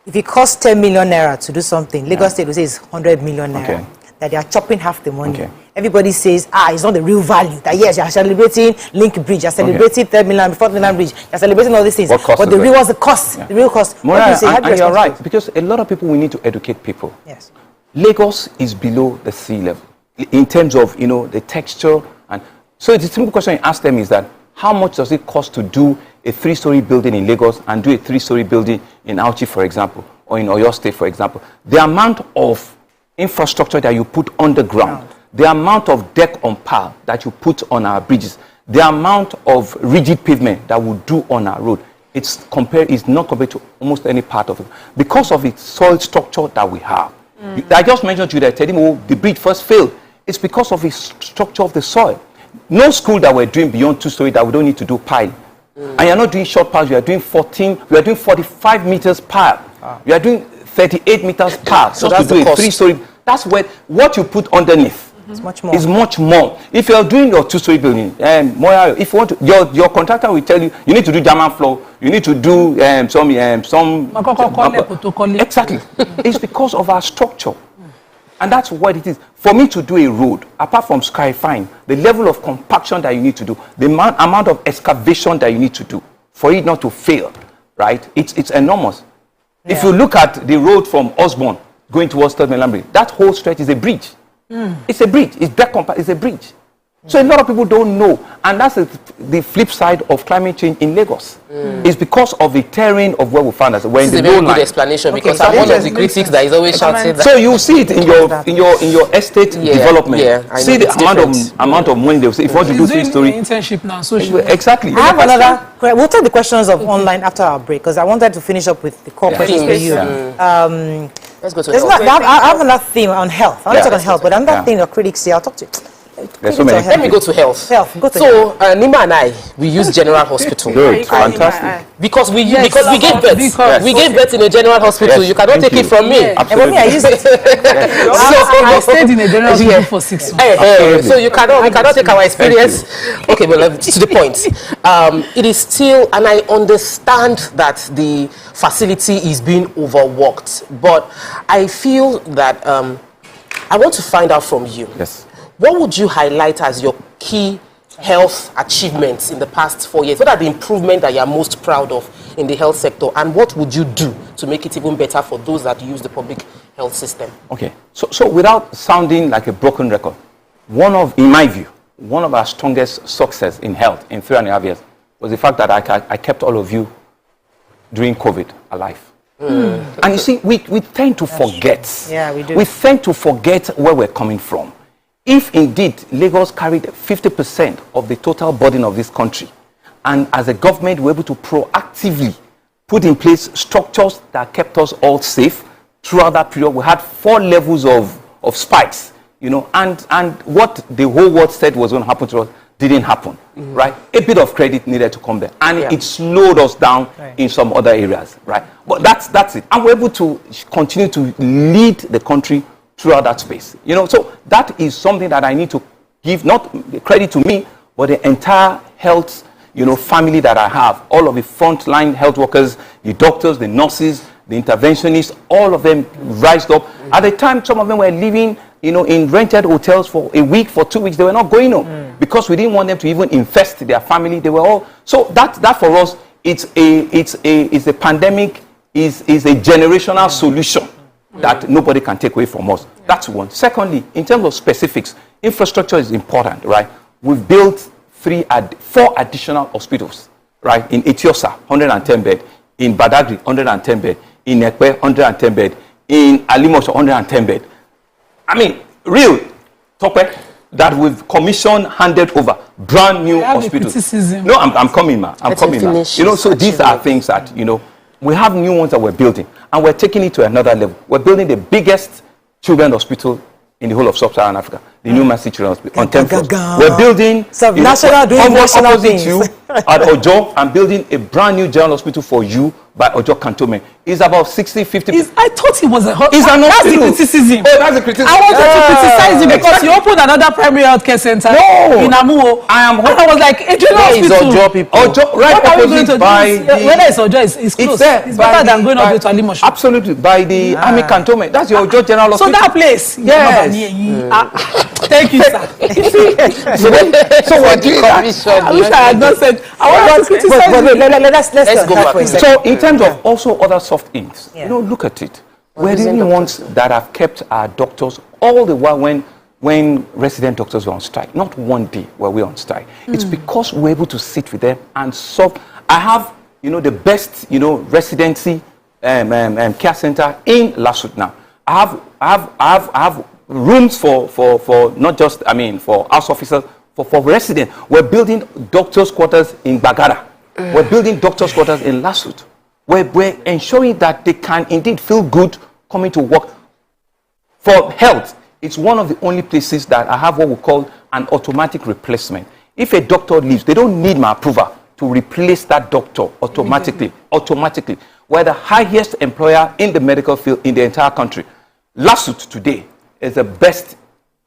if it costs 10 million naira to do something, Lagos State will say it's 100 million naira. Okay. That they are chopping half the money. Okay. Everybody says, it's not the real value. That yes, you are celebrating Link Bridge, you are celebrating 3rd Milan, 4th Milan Bridge, you are celebrating all these things. But the real was the cost. The real cost. Moira, and you're right, because a lot of people, we need to educate people. Yes. Lagos is below the sea level in terms of, the texture. And so the simple question you ask them is that, how much does it cost to do a 3-story building in Lagos and do a 3-story building in Auchi, for example, or in Oyo State, for example? The amount of infrastructure that you put underground, the amount of deck on pile that you put on our bridges, the amount of rigid pavement that we do on our road, it's not compared to almost any part of it because of its soil structure that we have. I just mentioned to you that the bridge first failed. It's because of the structure of the soil. No school that we're doing beyond 2-story that we don't need to do pile. And you're not doing short piles, you are doing 45 meters pile. You are doing 38 meters pile. So that's to do a 3-story. That's what you put underneath. It's much more. It's much more. If you're doing your 2-story building, if you want to, your contractor will tell you need to do German floor, you need to do exactly. It's because of our structure. And that's what it is. For me to do a road, apart from skyfine, the level of compaction that you need to do, the amount of excavation that you need to do for it not to fail, right? It's enormous. Yeah. If you look at the road from Osborne going towards 3rd Milan Bridge, that whole stretch is a bridge. It's a bridge. It's a bridge. So a lot of people don't know. And that's the flip side of climate change in Lagos. It's because of the terrain of where we found ourselves. This is a very good explanation because I'm one of the critics that is always shouting that. So you see it in your estate development. Yeah, see the amount of money they will say. If you want to do 3-story internship now, exactly. I have another. We'll take the questions of online after our break because I wanted to finish up with the core questions for you. Let's go to health. I have another theme on health. I want to talk on health, but another thing your critics say, I'll talk to you. Let me go to health. Nima and I, we use General Hospital. Good, fantastic. Because we gave birth. We gave birth in a General Hospital. Yes, you cannot take it from me. Absolutely. I used it. I stayed in a General Hospital for 6 months. So we cannot take our experience. Okay, but to the point. It is still, and I understand that the facility is being overworked, but I feel that I want to find out from you. Yes. What would you highlight as your key health achievements in the past 4 years? What are the improvements that you are most proud of in the health sector? And what would you do to make it even better for those that use the public health system? Okay. So without sounding like a broken record, in my view, one of our strongest success in health in 3.5 years was the fact that I kept all of you during COVID alive. And you see, we tend to forget. Yeah, we do. We tend to forget where we're coming from. If indeed Lagos carried 50% of the total burden of this country, and as a government we're able to proactively put in place structures that kept us all safe throughout that period, we had 4 levels of spikes you know, and what the whole world said was going to happen to us didn't happen, right? A bit of credit needed to come there, and it slowed us down in some other areas, right? But that's it. And we're able to continue to lead the country throughout that space, you know. So that is something that I need to give not credit to me, but the entire health, you know, family that I have, all of the frontline health workers, the doctors, the nurses, the interventionists, all of them rised up. At the time, some of them were living, you know, in rented hotels for a week, for 2 weeks. They were not going home because we didn't want them to even infest their family. They were all, so that for us, it's a pandemic, is a generational solution that nobody can take away from us. That's one. Secondly, in terms of specifics, infrastructure is important, right? We've built 4 additional hospitals, right? In Etiosa, 110 bed. In Badagry, 110 bed. In Ekpe, 110 bed. In Alimosho, 110 bed. I mean, real topic that we've commissioned, handed over, brand new hospitals. No, I'm coming, man. I'm coming, man. You know, so these are things that, you know, we have new ones that we're building, and we're taking it to another level. We're building the biggest children's hospital in the whole of sub-Saharan Africa, the new Mercy Children's Hospital on 10 floors. We're building national doing national things. You at Ojo. I'm building a brand new general hospital for you by Ojo Cantonment. It's about 60-50. I thought it was a It's an that's the hospital. criticism. Oh, that's the criticism. I wanted to criticize you because you opened another primary healthcare center in Amuwo. And I was like, a general hospital. Ojo people. Ojo, right opposite by whether it's Ojo, it's close. It's better than going all the way to Alimosho. Absolutely, by the Army Cantonment. That's your Ojo General Hospital. So that place. Yes. Thank you, sir. So we're doing that. I wish I had not said. I wanted to criticize. Let's go back. So in terms of also other soft ins, you know, look at it. We're the only ones that have kept our doctors all the while when resident doctors were on strike. Not one day were we on strike. It's because we're able to sit with them and solve. I have, you know, the best, you know, residency care center in Lasut now. I have rooms for not just, I mean, for house officers, for residents. We're building doctors' quarters in Bagara. We're building doctors' quarters in Lasut. We're ensuring that they can indeed feel good coming to work. For health, it's one of the only places that I have what we call an automatic replacement. If a doctor leaves, they don't need my approval to replace that doctor automatically. We're the highest employer in the medical field in the entire country. Lasut today is the best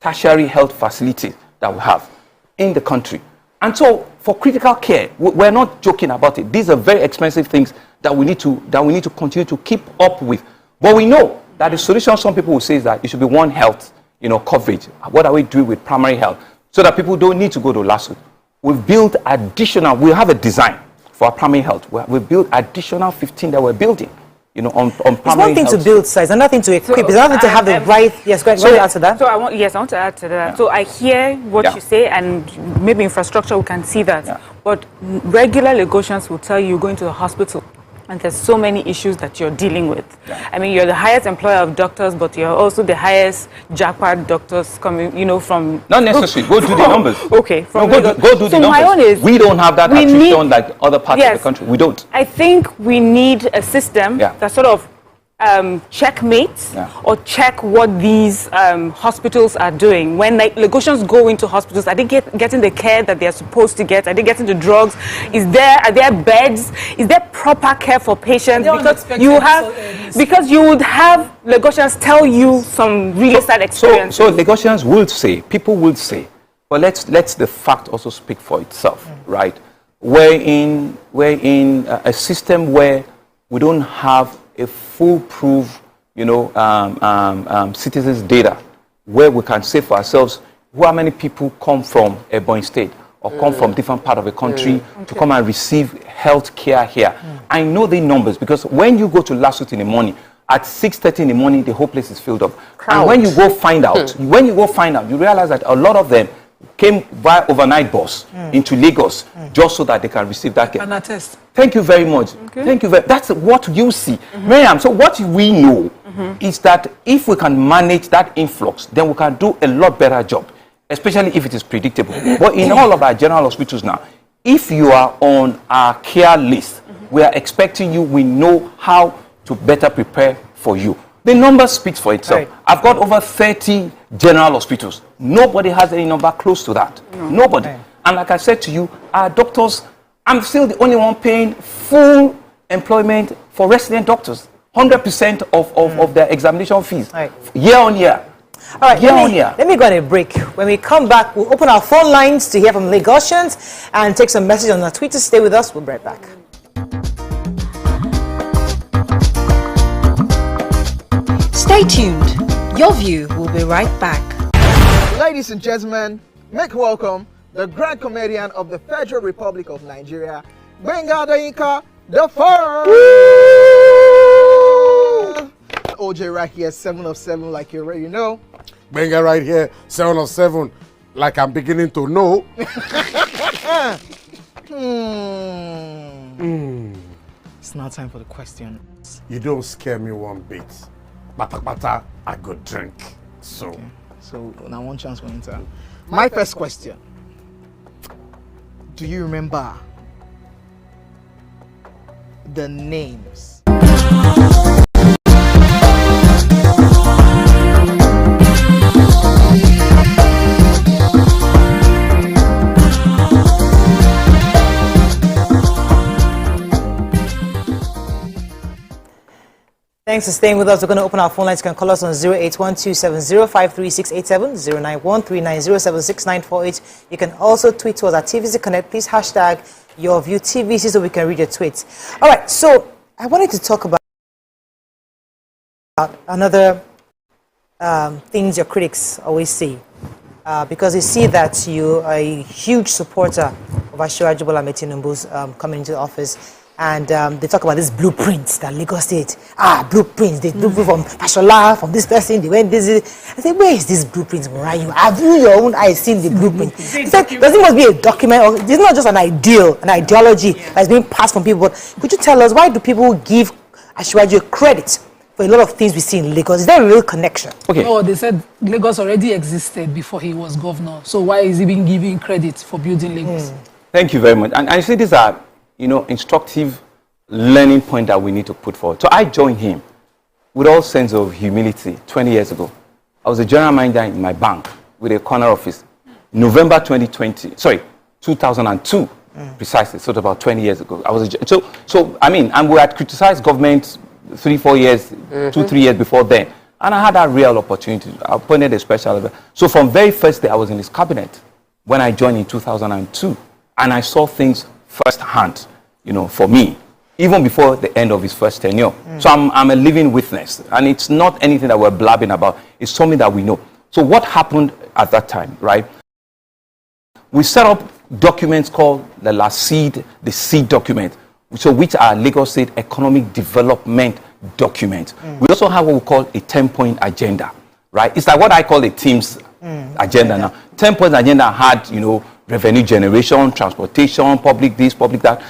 tertiary health facility that we have in the country. And so for critical care, we're not joking about it. These are very expensive things that we need to continue to keep up with. But we know that the solution, some people will say, is that it should be one health, you know, coverage. What are we doing with primary health? So that people don't need to go to Lasut. We've built additional, we have a design for our primary health. We've built additional 15 that we're building. You know, on primary it's one thing health. to build size, another thing to equip. It's another thing to have the right. Yes, go ahead. So, add to that. So I want to add to that. Yeah. So I hear what you say, and maybe infrastructure we can see that. Yeah. But regular Lagosians will tell you going to the hospital, and there's so many issues that you're dealing with. Yeah. I mean, you're the highest employer of doctors, but you're also the highest jackpot doctors coming, you know, from... Not necessarily. Go do the numbers. Okay. Go do the numbers. My own is... We don't have that attrition like other parts of the country. We don't. I think we need a system that sort of checkmates or check what these hospitals are doing. When Lagosians go into hospitals, are they getting the care that they're supposed to get? Are they getting the drugs? Are there beds? Is there proper care for patients? Because you would have Lagosians tell you some really sad experiences. So Lagosians will say, people will say, but let's the fact also speak for itself, right? We're in a system where we don't have a foolproof, you know, citizens' data, where we can say for ourselves how many people come from Ebonyi State or come from different part of the country to come and receive health care here. I know the numbers because when you go to Lasut in the morning, at 6:30 in the morning, the whole place is filled up. And when you go find out, you realize that a lot of them came by overnight bus into Lagos just so that they can receive that care. And attest. Thank you very much. Okay. Thank you very. That's what you see, Miriam. So what we know is that if we can manage that influx, then we can do a lot better job, especially if it is predictable. But in all of our general hospitals now, if you are on our care list, we are expecting you. We know how to better prepare for you. The number speaks for itself. Right. I've got over 30 general hospitals. Nobody has any number close to that. No. Nobody. Right. And like I said to you, our doctors, I'm still the only one paying full employment for resident doctors. 100% of their examination fees. Right. Year on year. All right, let me go on a break. When we come back, we'll open our phone lines to hear from Lagosians and take some messages on our Twitter. Stay with us. We'll be right back. Stay tuned. Your view will be right back. Ladies and gentlemen, make welcome the grand comedian of the Federal Republic of Nigeria, Gbenga Adeyinka the First. OJ right here, 7 of 7, like you already know. Gbenga right here, 7 of 7, like I'm beginning to know. It's now time for the question. You don't scare me one bit. Bata, I go drink. So. Okay. So now one chance for Inter. My first question. Do you remember the names? Thanks for staying with us. We're going to open our phone lines. You can call us on 081270536887, 09139076948. You can also tweet to us at TVC Connect. Please hashtag your view TVC so we can read your tweets. All right, so I wanted to talk about another things your critics always say, because they see that you are a huge supporter of Asiwaju Bola Ahmed Tinubu's coming into office. And they talk about this blueprints that Lagos State, blueprints, they blueprint from Fashola, from this person, they went this. I said, where is this blueprint, Morayo? Have you your own eyes seen the blueprint? He said, does it must be a document, or it's not just an ideology that's being passed from people. But could you tell us, why do people give Asiwaju credit for a lot of things we see in Lagos? Is there a real connection? Okay. No, they said Lagos already existed before he was governor. So why is he being given credit for building Lagos? Thank you very much. And I see these are, instructive learning point that we need to put forward. So I joined him with all sense of humility 20 years ago. I was a general manager in my bank with a corner office. November 2002, precisely, so about 20 years ago. And we had criticized government 3-4 years, 2-3 years before then. And I had that real opportunity. I appointed a special. So from very first day, I was in his cabinet when I joined in 2002. And I saw things firsthand, for me, even before the end of his first tenure. So I'm a living witness, and it's not anything that we're blabbing about. It's something that we know. So what happened at that time, right? We set up documents called the seed document, so which are Lagos State Economic Development document. We also have what we call a 10-point agenda, right? It's like what I call a team's agenda now. 10-point agenda had, revenue generation, transportation, public this, public that,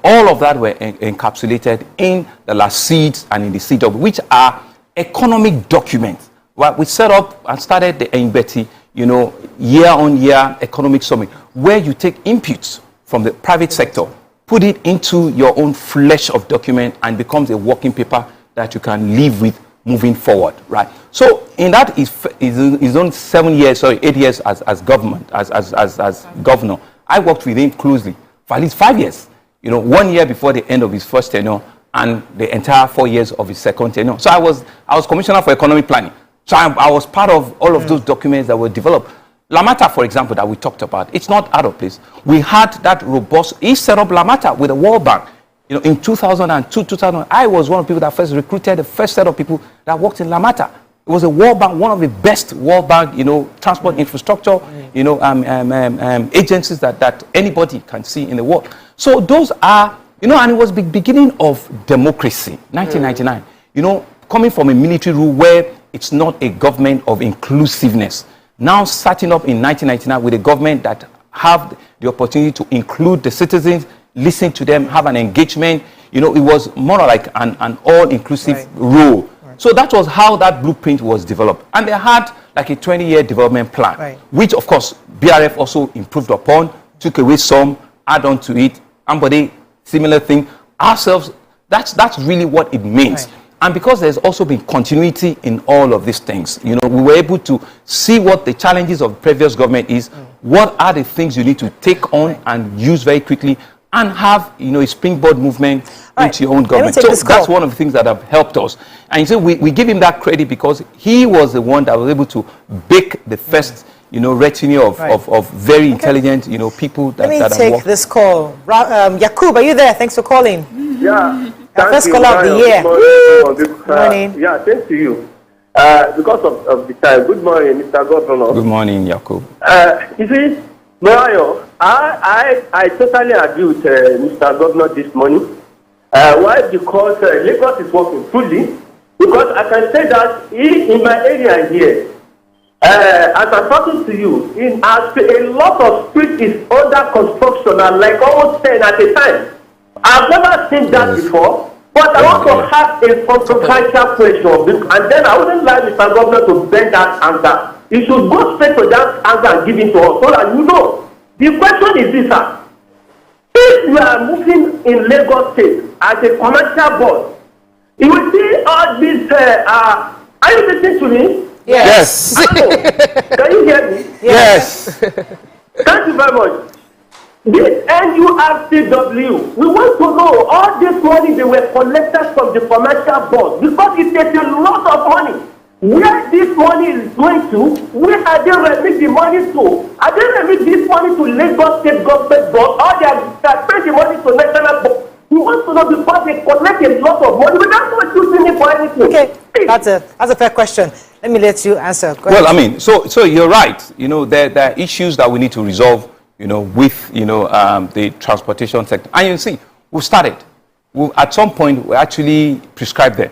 all of that were encapsulated in the last seeds and in the seed document, which are economic documents. Well, we set up and started the Mbeti, year-on-year economic summit, where you take inputs from the private sector, put it into your own flesh of document, and becomes a working paper that you can live with moving forward, right? So in that his own 8 years as government, as governor, I worked with him closely for at least 5 years. 1 year before the end of his first tenure and the entire 4 years of his second tenure. So I was commissioner for economic planning. So I was part of all of those documents that were developed. Lamata, for example, that we talked about, it's not out of place. We had that robust. He set up Lamata with the World Bank. In 2002, 2000, I was one of the people that first recruited the first set of people that worked in Lamata. It was a World Bank, one of the best World Bank, transport infrastructure, agencies that anybody can see in the world. So those are, and it was the beginning of democracy, 1999. Coming from a military rule where it's not a government of inclusiveness. Now starting up in 1999 with a government that have the opportunity to include the citizens, listen to them, have an engagement. It was more like an all-inclusive role. So that was how that blueprint was developed. And they had like a 20-year development plan, which, of course, BRF also improved upon, took away some, add on to it. Ambode, similar thing. Ourselves, that's really what it means. And because there's also been continuity in all of these things, we were able to see what the challenges of the previous government is, what are the things you need to take on and use very quickly, and have, a springboard movement into your own government. So that's one of the things that have helped us. And so we give him that credit because he was the one that was able to bake the first, retinue of very intelligent, people that Let me take this call. Yakub, are you there? Thanks for calling. Yeah. First caller of the year. Good morning. Yeah, thanks to you. Because of the time. Good morning, Mr. Governor. Good morning, Yakub. You see, Mario, I totally agree with Mr. Governor this morning. Why? Because Lagos is working fully. Because I can say that in my area here, as I'm talking to you, a lot of streets is under construction and like almost 10 at a time. I've never seen that before, but I want to have a controversial question, and then I wouldn't like Mr. Governor to bend that answer. You should go straight to that answer and give it to us so that you know. The question is this, sir. If you are moving in Lagos State as a commercial board, you will see all these, are you listening to me? Yes. Can you hear me? Yes. Thank you very much. This NURCW, we want to know all this money they were collected from the commercial board because it takes a lot of money. Where this money is going to, where are they remit the money to? Are they remit this money to Lagos State Government board or they are paying the money to national board? We want to know because they collect a lot of money without not using it for anything. Okay, that's a fair question. Let me let you answer. Go ahead. Well, I mean, so you're right. There are issues that we need to resolve, with, the transportation sector. And you see, we started. At some point, we actually prescribed them,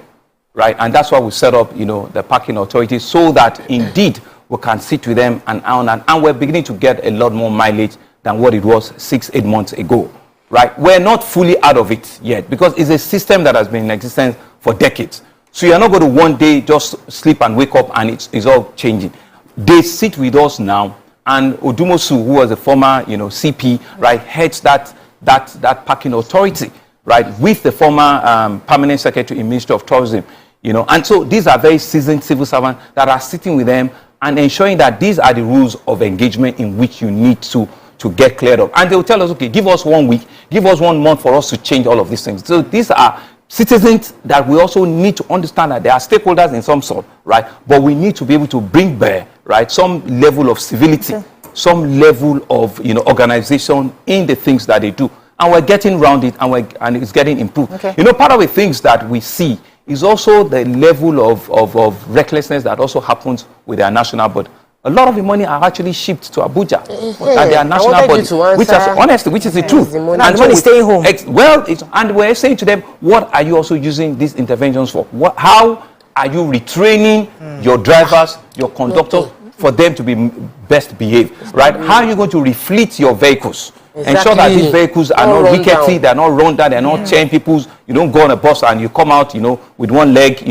right? And that's why we set up, the parking authority so that indeed we can sit with them and we're beginning to get a lot more mileage than what it was 6-8 months ago, right? We're not fully out of it yet because it's a system that has been in existence for decades. So you're not going to one day just sleep and wake up and it's all changing. They sit with us now, and Odumosu, who was a former, CP, right, heads that parking authority, right, with the former permanent secretary in Ministry of Tourism, and so these are very seasoned civil servants that are sitting with them and ensuring that these are the rules of engagement in which you need to get cleared up. And they will tell us, okay, give us 1 week, give us 1 month for us to change all of these things. So these are citizens that we also need to understand that they are stakeholders in some sort, right? But we need to be able to bring bear, right, some level of civility, some level of, organization in the things that they do. And we're getting around it and it's getting improved. Okay. Part of the things that we see is also the level of recklessness that also happens with our national board. A lot of the money are actually shipped to Abuja at their national body, which is the truth. And the money is staying home. And we're saying to them, what are you also using these interventions for? How are you retraining your drivers, your conductors, for them to be best behaved, right? How are you going to refleet your vehicles? Ensure that these vehicles are not rickety, they're not run down, they're not chain people's. You don't go on a bus and you come out, with one leg,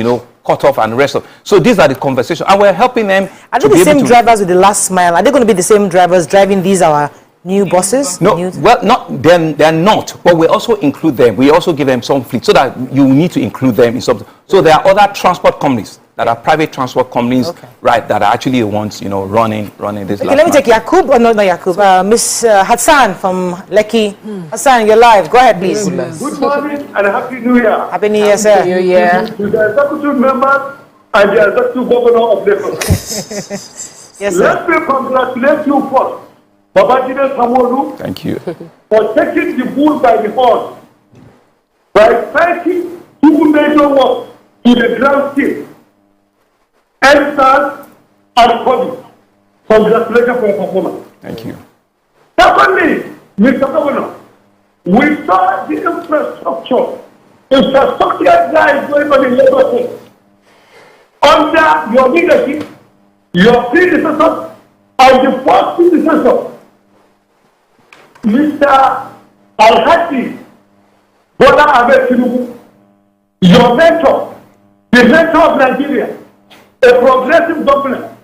cut off and the rest of. So these are the conversations, and we're helping them. Are they the same drivers with the last mile? Are they going to be the same drivers driving these our new buses? No, they're not. But we also include them. We also give them some fleet so that you need to include them in something. So there are other transport companies that are private transport companies, right, that are actually the ones, running this. Okay, let me take Yakub, or not Yakub, Miss Hassan from Lekki. Hassan, you're live. Go ahead, please. Good morning and Happy New Year. Happy New Year, sir. Happy New Year. To the executive members and the executive governor of Lagos. Yes, sir. Let me congratulate you first, Babajide Sanwo-Olu. Thank you. For taking the bull by the horn, by fighting two major wars in the ground state. Stars and COVID. Congratulations for your performance. Thank you. Secondly, Mr. Governor, we saw the infrastructure guys going on in Lagos State. Under your leadership, your predecessor, and the first predecessor, Mr. Alhaji Bola Ahmed Tinubu, your mentor, the mentor of Nigeria, a progressive governor,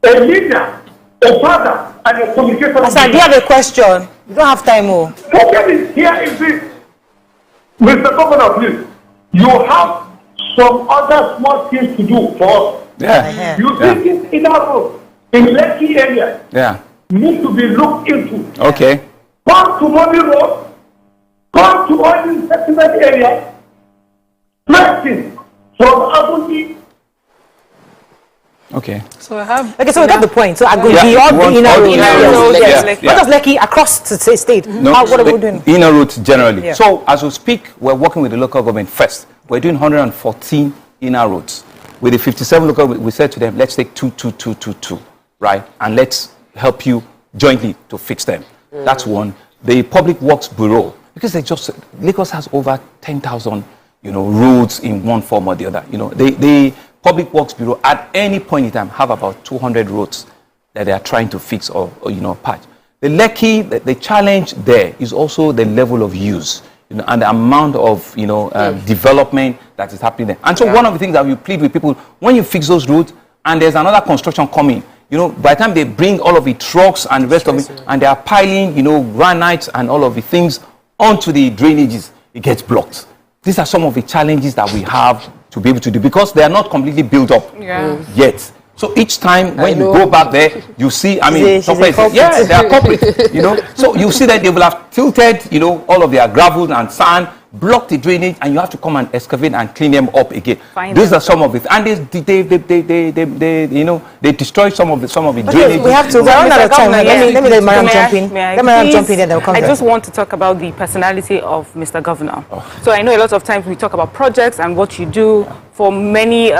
a leader, a father, and a communicator. Sir, do you have a question? You don't have time more. Okay, here is it. Mr. Governor, please. You have some other small things to do for us. Yeah. You think this inner road in Lekki area need to be looked into. Okay. Come to Mobile Road, come to all these settlement areas, practice from Abuja. Okay. So I have. Okay, so we got the point. So I go beyond the inner road. Not just Lekki, across the state. No, what are we doing? Inner roads generally. So as we speak, we're working with the local government first. We're doing 114 inner roads. With the 57 local, we said to them, let's take 2, right? And let's help you jointly to fix them. That's one. The Public Works Bureau, because Lagos has over 10,000, roads in one form or the other. The Public Works Bureau at any point in time have about 200 roads that they are trying to fix or patch. The Lekki, the challenge there is also the level of use, and the amount of development that is happening there. And so one of the things that we plead with people, when you fix those roads and there's another construction coming, by the time they bring all of the trucks and the rest of it, and they are piling, granite and all of the things onto the drainages, it gets blocked. These are some of the challenges that we have to be able to do because they are not completely built up yet. So each time when you go back there, you see, they are corporate, So you see that they will have tilted, all of their gravel and sand, block the drainage, and you have to come and excavate and clean them up again. These are some of it, and they destroy some of the drainage. We have to run out of time. Let me let Mariam jump in. Let Mariam jump in, and they'll come. I just want to talk about the personality of Mr. Governor. So I know a lot of times we talk about projects and what you do for many,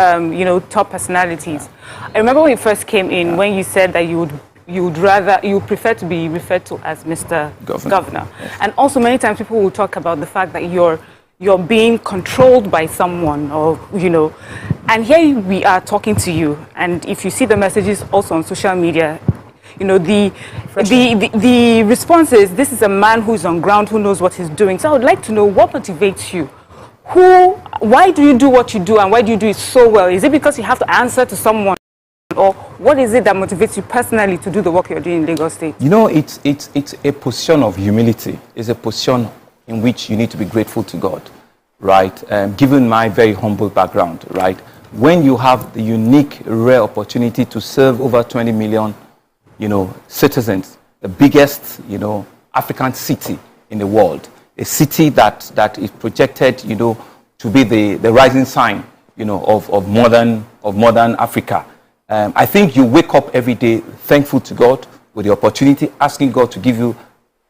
top personalities. I remember when you first came in, when you said that you prefer to be referred to as Mr. Governor. And also many times people will talk about the fact that you're being controlled by someone, or and here we are talking to you, and if you see the messages also on social media, the response is, this is a man who's on ground, who knows what he's doing. So I would like to know what motivates you. Why do you do what you do, and why do you do it so well? Is it because you have to answer to someone? Or what is it that motivates you personally to do the work you're doing in Lagos State? It's a position of humility. It's a position in which you need to be grateful to God, right? Given my very humble background, right? When you have the unique, rare opportunity to serve over 20 million, citizens, the biggest, African city in the world, a city that is projected, to be the rising sign, of modern Africa. I think you wake up every day thankful to God with the opportunity, asking God to give you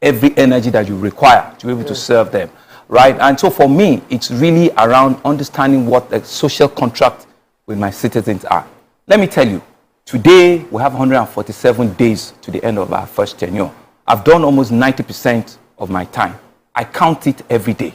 every energy that you require to be able to serve them, right? And so for me, it's really around understanding what the social contract with my citizens are. Let me tell you, today we have 147 days to the end of our first tenure. I've done almost 90% of my time. I count it every day.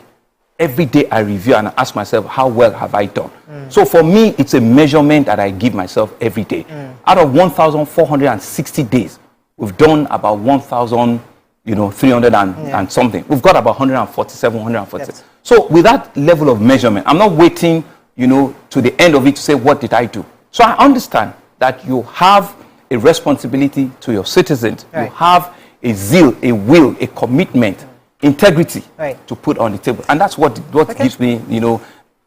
Every day I review and I ask myself, how well have I done? So for me, it's a measurement that I give myself every day. Out of 1,460 days, we've done about 1,300 and something. We've got about 147, 147. Yes. So with that level of measurement, I'm not waiting, to the end of it to say, what did I do? So I understand that you have a responsibility to your citizens. Right. You have a zeal, a will, a commitment, integrity to put on the table, and that's what gives me,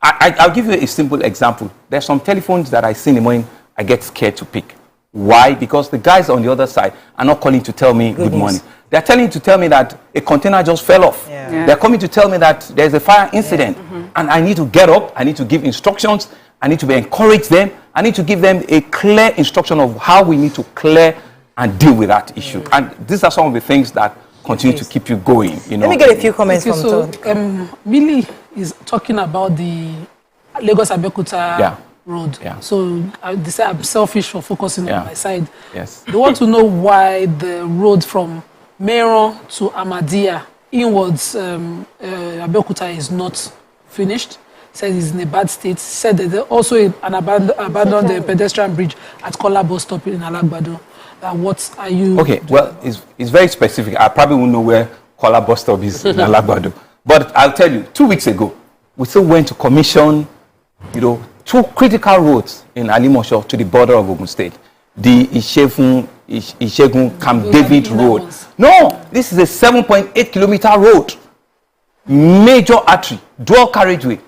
I'll give you a simple example. There's some telephones that I see in the morning, I get scared to pick. Why? Because the guys on the other side are not calling to tell me good morning. They're telling to tell me that a container just fell off. They're coming to tell me that there's a fire incident, and I need to get up, I need to give instructions, I need to encourage them, I need to give them a clear instruction of how we need to clear and deal with that issue. And these are some of the things that continue to keep you going. Let me get a few comments from Billy is talking about the Lagos-Abeokuta road. So they say I'm selfish for focusing on my side. Yes. They want to know why the road from Meron to Ahmadiyya inwards Abeokuta is not finished. Said it's in a bad state. Said that there's also an abandoned pedestrian bridge at Kola bus stop in Alagbado. What are you doing? Well, it's very specific. I probably won't know where Kola bus stop is in Alagbado. But I'll tell you, 2 weeks ago, we still went to commission, 2 critical roads in Alimosho to the border of Ogun State. The Ishegun Camp David Road. No, this is a 7.8 kilometer road. Major artery, dual carriageway.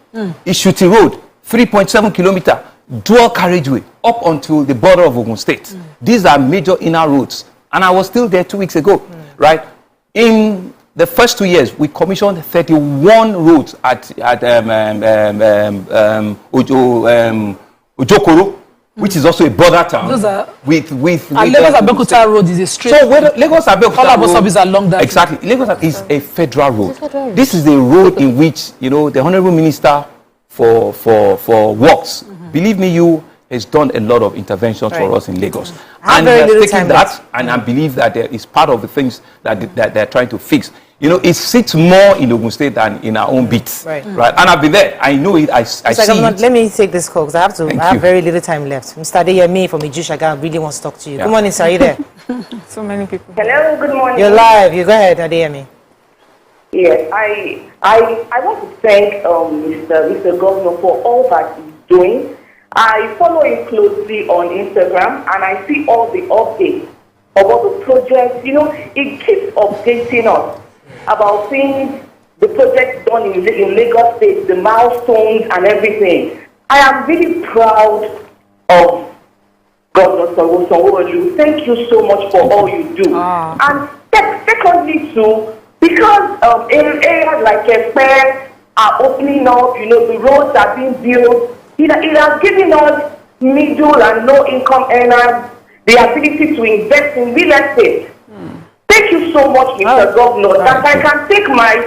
Ishuti Road, 3.7 kilometer dual carriageway up until the border of Ogun State. These are major inner roads. And I was still there 2 weeks ago, right? In the first 2 years, we commissioned 31 roads at Ojokoro, which is also a border town. Those are with Lagos-Abeokuta road is a straight. So Lagos-Abeokuta road is along that. Exactly. Lagos is a federal road. This is a road in which the Honourable Minister for Works, believe me, has done a lot of interventions for us in Lagos. And they're taking that, and I believe that there is part of the things that they're trying to fix. It sits more in Ogun State than in our own beats. Right. And I've been there. I know it. I see it. Let me take this call because I have very little time left. Mr. Adeyemi from Ijushaga really wants to talk to you. Good morning, sir. Are you there? So many people. Hello, good morning. You're live. You go ahead, Adeyemi. Yes, I want to thank Mr. Governor for all that he's doing. I follow him closely on Instagram and I see all the updates of all the projects. It keeps updating us about things, the projects done in Lagos State, the milestones and everything. I am really proud of Governor Sanwo-Olu. Thank you so much for all you do. And secondly too, because in areas like Ekpe are opening up, the roads are being built, it has given us middle and low income earners the ability to invest in real estate. Thank you so much, Mr. Governor, that I can take my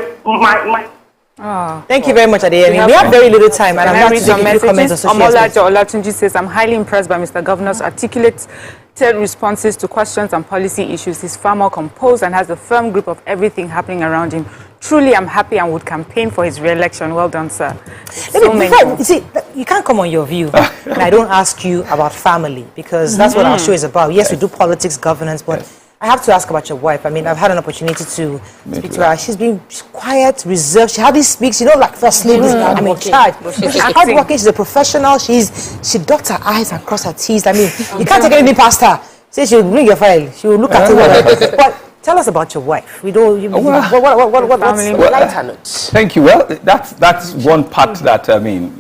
Thank you very much, Adeyemi. We have very little time, and I'm not to make comments associated. Olatunji says, I'm highly impressed by Mr. Governor's articulated responses to questions and policy issues. He's far more composed and has a firm grip of everything happening around him. Truly, I'm happy and would campaign for his re-election. Well done, sir. You see, you can't come on your view, and I don't ask you about family, because that's what our show is about. Yes, we do politics, governance, but I have to ask about your wife. I mean, I've had an opportunity to speak to her. She's been quiet, reserved. She hardly speaks, like first ladies. I'm in charge. She's hardworking. She's a professional. She dots her I's and cross her T's. I mean, you can't take anything past her. Say she'll bring your file. She will look at it. But tell us about your wife. We don't. Light her note. Thank you. Well, that's one part that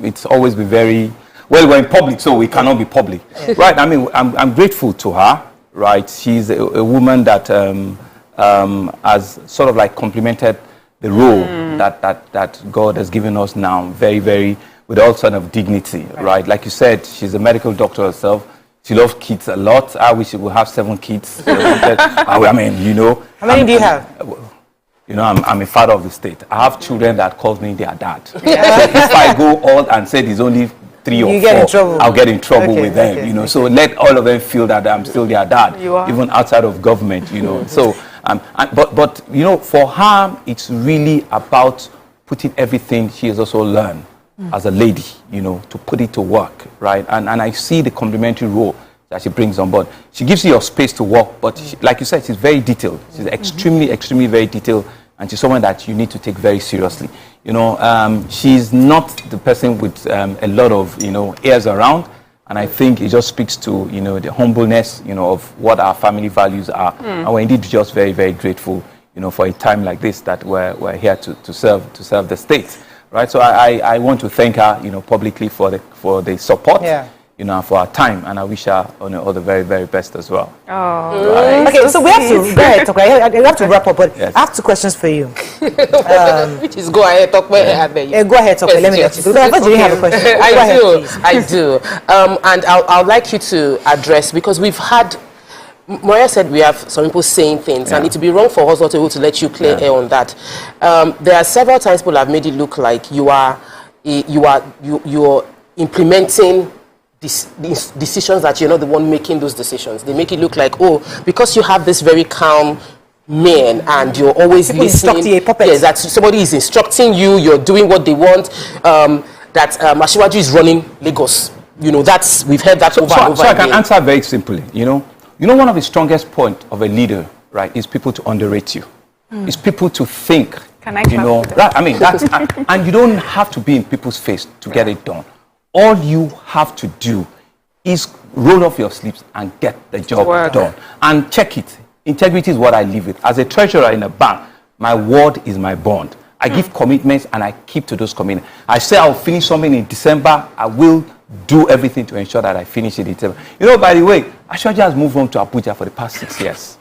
it's always been very well. We're in public, so we cannot be public, right? I mean, I'm grateful to her. Right, she's a woman that has sort of like complemented the role that God has given us now, very, very, with all sort of dignity, right? Like you said, she's a medical doctor herself. She loves kids a lot. I wish she would have 7 kids. How many do you have? I'm a father of the state. I have children that call me their dad. So if I go all and say there's only 3 or 4, I'll get in trouble with them, So let all of them feel that I'm still their dad, even outside of government, So, but for her, it's really about putting everything she has also learned as a lady, to put it to work, right? And I see the complementary role that she brings on board. She gives you your space to work, but like you said, she's very detailed. She's extremely very detailed, and she's someone that you need to take very seriously. She's not the person with a lot of, airs around. And I think it just speaks to, the humbleness, of what our family values are. And we're indeed just very, very grateful, for a time like this that we're here to serve the state. Right. So I want to thank her, publicly for the support. For our time, and I wish her all the very, very best as well. Okay, so we have to go ahead, talk. I have to wrap up, but I have 2 questions for you. Which is go ahead, talk. Go ahead, talk. Let me let you do that. Do you have a question? I do. And I'd like you to address, because we've had, Maria said we have some people saying things, and it would be wrong for us not able to let you clear air on that. There are several times people have made it look like you are implementing these decisions that you're not the one making those decisions. They make it look like, because you have this very calm man and you're always listening. That somebody is instructing you, you're doing what they want, that Asiwaju is running Lagos. We've heard that over and over. So I can answer very simply. One of the strongest points of a leader, right, is people to underrate you. It's people to think. Can I right? I mean, that's and you don't have to be in people's face to get it done. All you have to do is roll off your sleeves and get the job done. And check it. Integrity is what I live with. As a treasurer in a bank, my word is my bond. I give commitments and I keep to those commitments. I say I'll finish something in December. I will do everything to ensure that I finish it in December. You know, by the way, Ashwaji has moved on to Abuja for the past 6 years.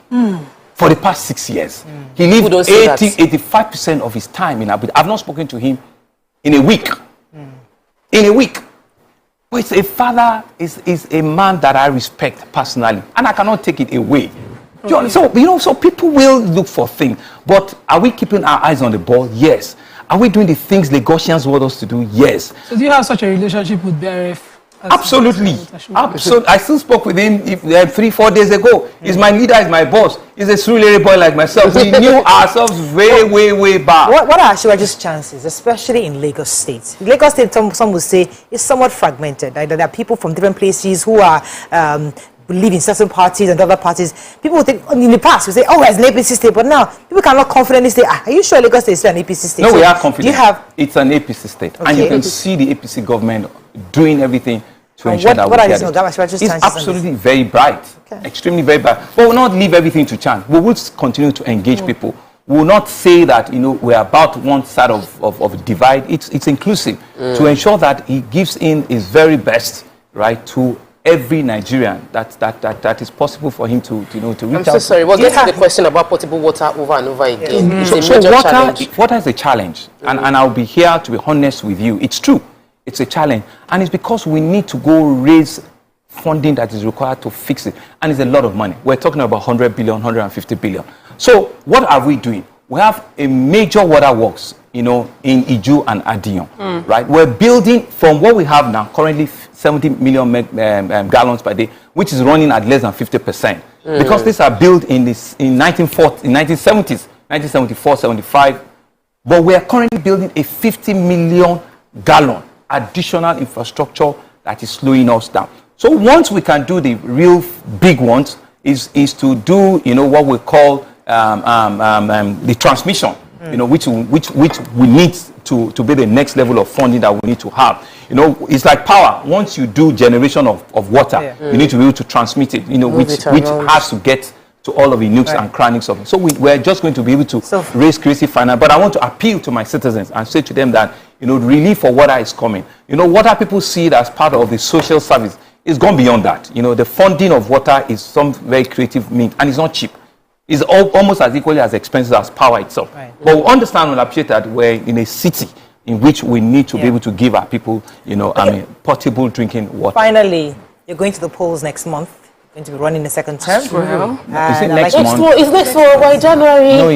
For the past 6 years. He lived 85% of his time in Abuja. I've not spoken to him in a week. In a week. But it's a father, is a man that I respect personally. And I cannot take it away. So, you know, so people will look for things. But are we keeping our eyes on the ball? Yes. Are we doing the things Lagosians want us to do? Yes. So do you have such a relationship with BRF? Absolutely. Absolutely. I still spoke with him 3-4 days ago. He's my leader, he's my boss. He's a Surulere boy like myself. We knew ourselves way back. What are Ashwaji's chances, especially in Lagos State? Lagos State, some would say, is somewhat fragmented. There are people from different places who are believe in certain parties and other parties. People would think, in the past, we say, oh, it's an APC state, but now people cannot confidently say, are you sure Lagos State is an APC state? No, we are confident. It's an APC state. Okay. And you can see the APC government doing everything to ensure that we get it. It's absolutely very bright, extremely very bright. But we will not leave everything to chance. We will continue to engage people. We will not say that, you know, we're about one side of divide. It's inclusive to ensure that he gives in his very best, right, to every Nigerian that is possible for him to reach out. I'm so sorry. We'll get to the question about potable water over and over again. So water is a challenge, and I'll be here to be honest with you. It's true. It's a challenge, and it's because we need to go raise funding that is required to fix it, and it's a lot of money. We're talking about 100 billion, 150 billion. So what are we doing? We have a major water works, you know, in Iju and Adion, right? We're building from what we have now, currently 70 million gallons per day, which is running at less than 50%. Because these are built in 1970s, 1974, 75. But we are currently building a 50 million gallon additional infrastructure that is slowing us down. So once we can do the real big ones, is to do, you know, what we call the transmission, you know, which we need to be the next level of funding that we need to have. You know, it's like power. Once you do generation of water, you need to be able to transmit it, you know, which has to get to all of the nooks and crannies of it. So we're just going to be able to raise crazy finance. But I want to appeal to my citizens and say to them that, you know, relief for water is coming. You know, water people see it as part of the social service. It's gone beyond that. You know, the funding of water is some very creative means, and it's not cheap. It's almost as equally as expensive as power itself. But we understand and appreciate that we're in a city in which we need to be able to give our people, you know, portable drinking water. Finally, you're going to the polls next month. Going to be running the second term. Is it next month? It's next month. Why January? No,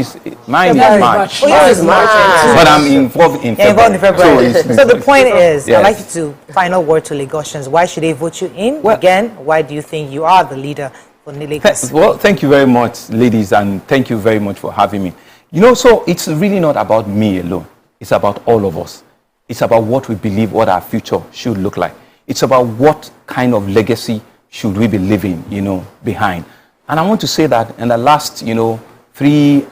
mine is March. Oh, yours is March. But I'm involved in February. So the point is, I'd like you to final word to Lagosians. Why should they vote you in? Well, again, why do you think you are the leader for Lagos? Well, thank you very much, ladies, and thank you very much for having me. You know, so it's really not about me alone. It's about all of us. It's about what we believe, what our future should look like. It's about what kind of legacy should we be leaving, you know, behind. And I want to say that in the last, you know, 3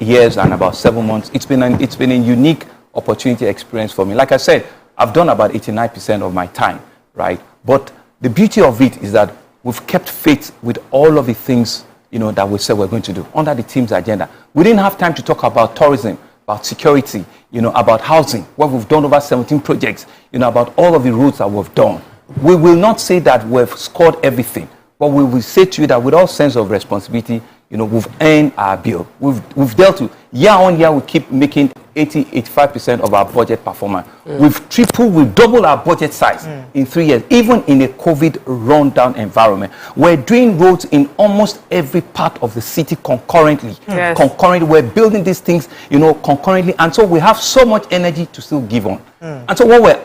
years and about 7 months, it's been a unique opportunity experience for me. Like I said, I've done about 89% of my time, right? But the beauty of it is that we've kept faith with all of the things, you know, that we said we're going to do under the team's agenda. We didn't have time to talk about tourism, about security, you know, about housing, where we've done over 17 projects, you know, about all of the routes that we've done. We will not say that we've scored everything, but we will say to you that with all sense of responsibility, you know, we've earned our bill. We've dealt with, year on year, we keep making 85% of our budget performance. We've doubled our budget size in 3 years, even in a COVID rundown environment. We're doing roads in almost every part of the city concurrently. Concurrently, we're building these things, you know, concurrently, and so we have so much energy to still give on. And so what we're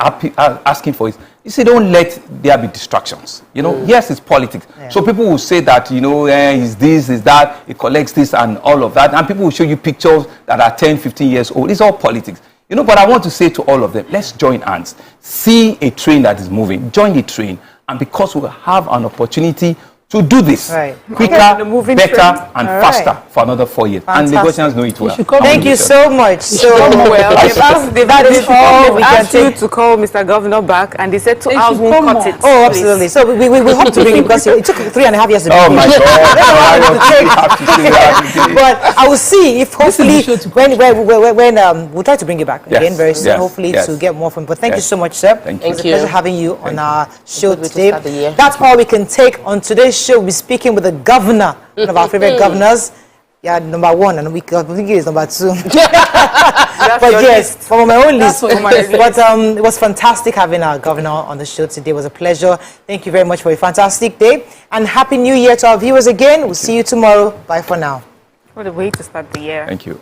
asking for is, you see, don't let there be distractions. You know, yes, it's politics. So people will say that, you know, is this, is that, it collects this and all of that. And people will show you pictures that are 10, 15 years old. It's all politics. You know, but I want to say to all of them, let's join hands. See a train that is moving. Join the train. And because we have an opportunity to do this quicker, better, and faster for another 4 years. Fantastic. And Lagosians know it well. Thank you so much. So well, that is all we can asked you take. to call Mr. Governor back, and they said 2 hours won't cut it. Oh, absolutely. So we hope to bring him because it took 3.5 years to do it. Oh my God! But I will see if hopefully when we'll try to bring you back again very soon. Hopefully to get more from. But thank you so much, sir. Thank you. It was a pleasure having you on our show today. The That's all we can take on today's show. We're speaking with the governor, one of our favorite governors. Yeah, number 1, and I think he is number 2. But yes, from my own list. But it was fantastic having our governor on the show today. It was a pleasure. Thank you very much for a fantastic day. And Happy New Year to our viewers again. We'll see you tomorrow. Bye for now. What a way to start the year. Thank you.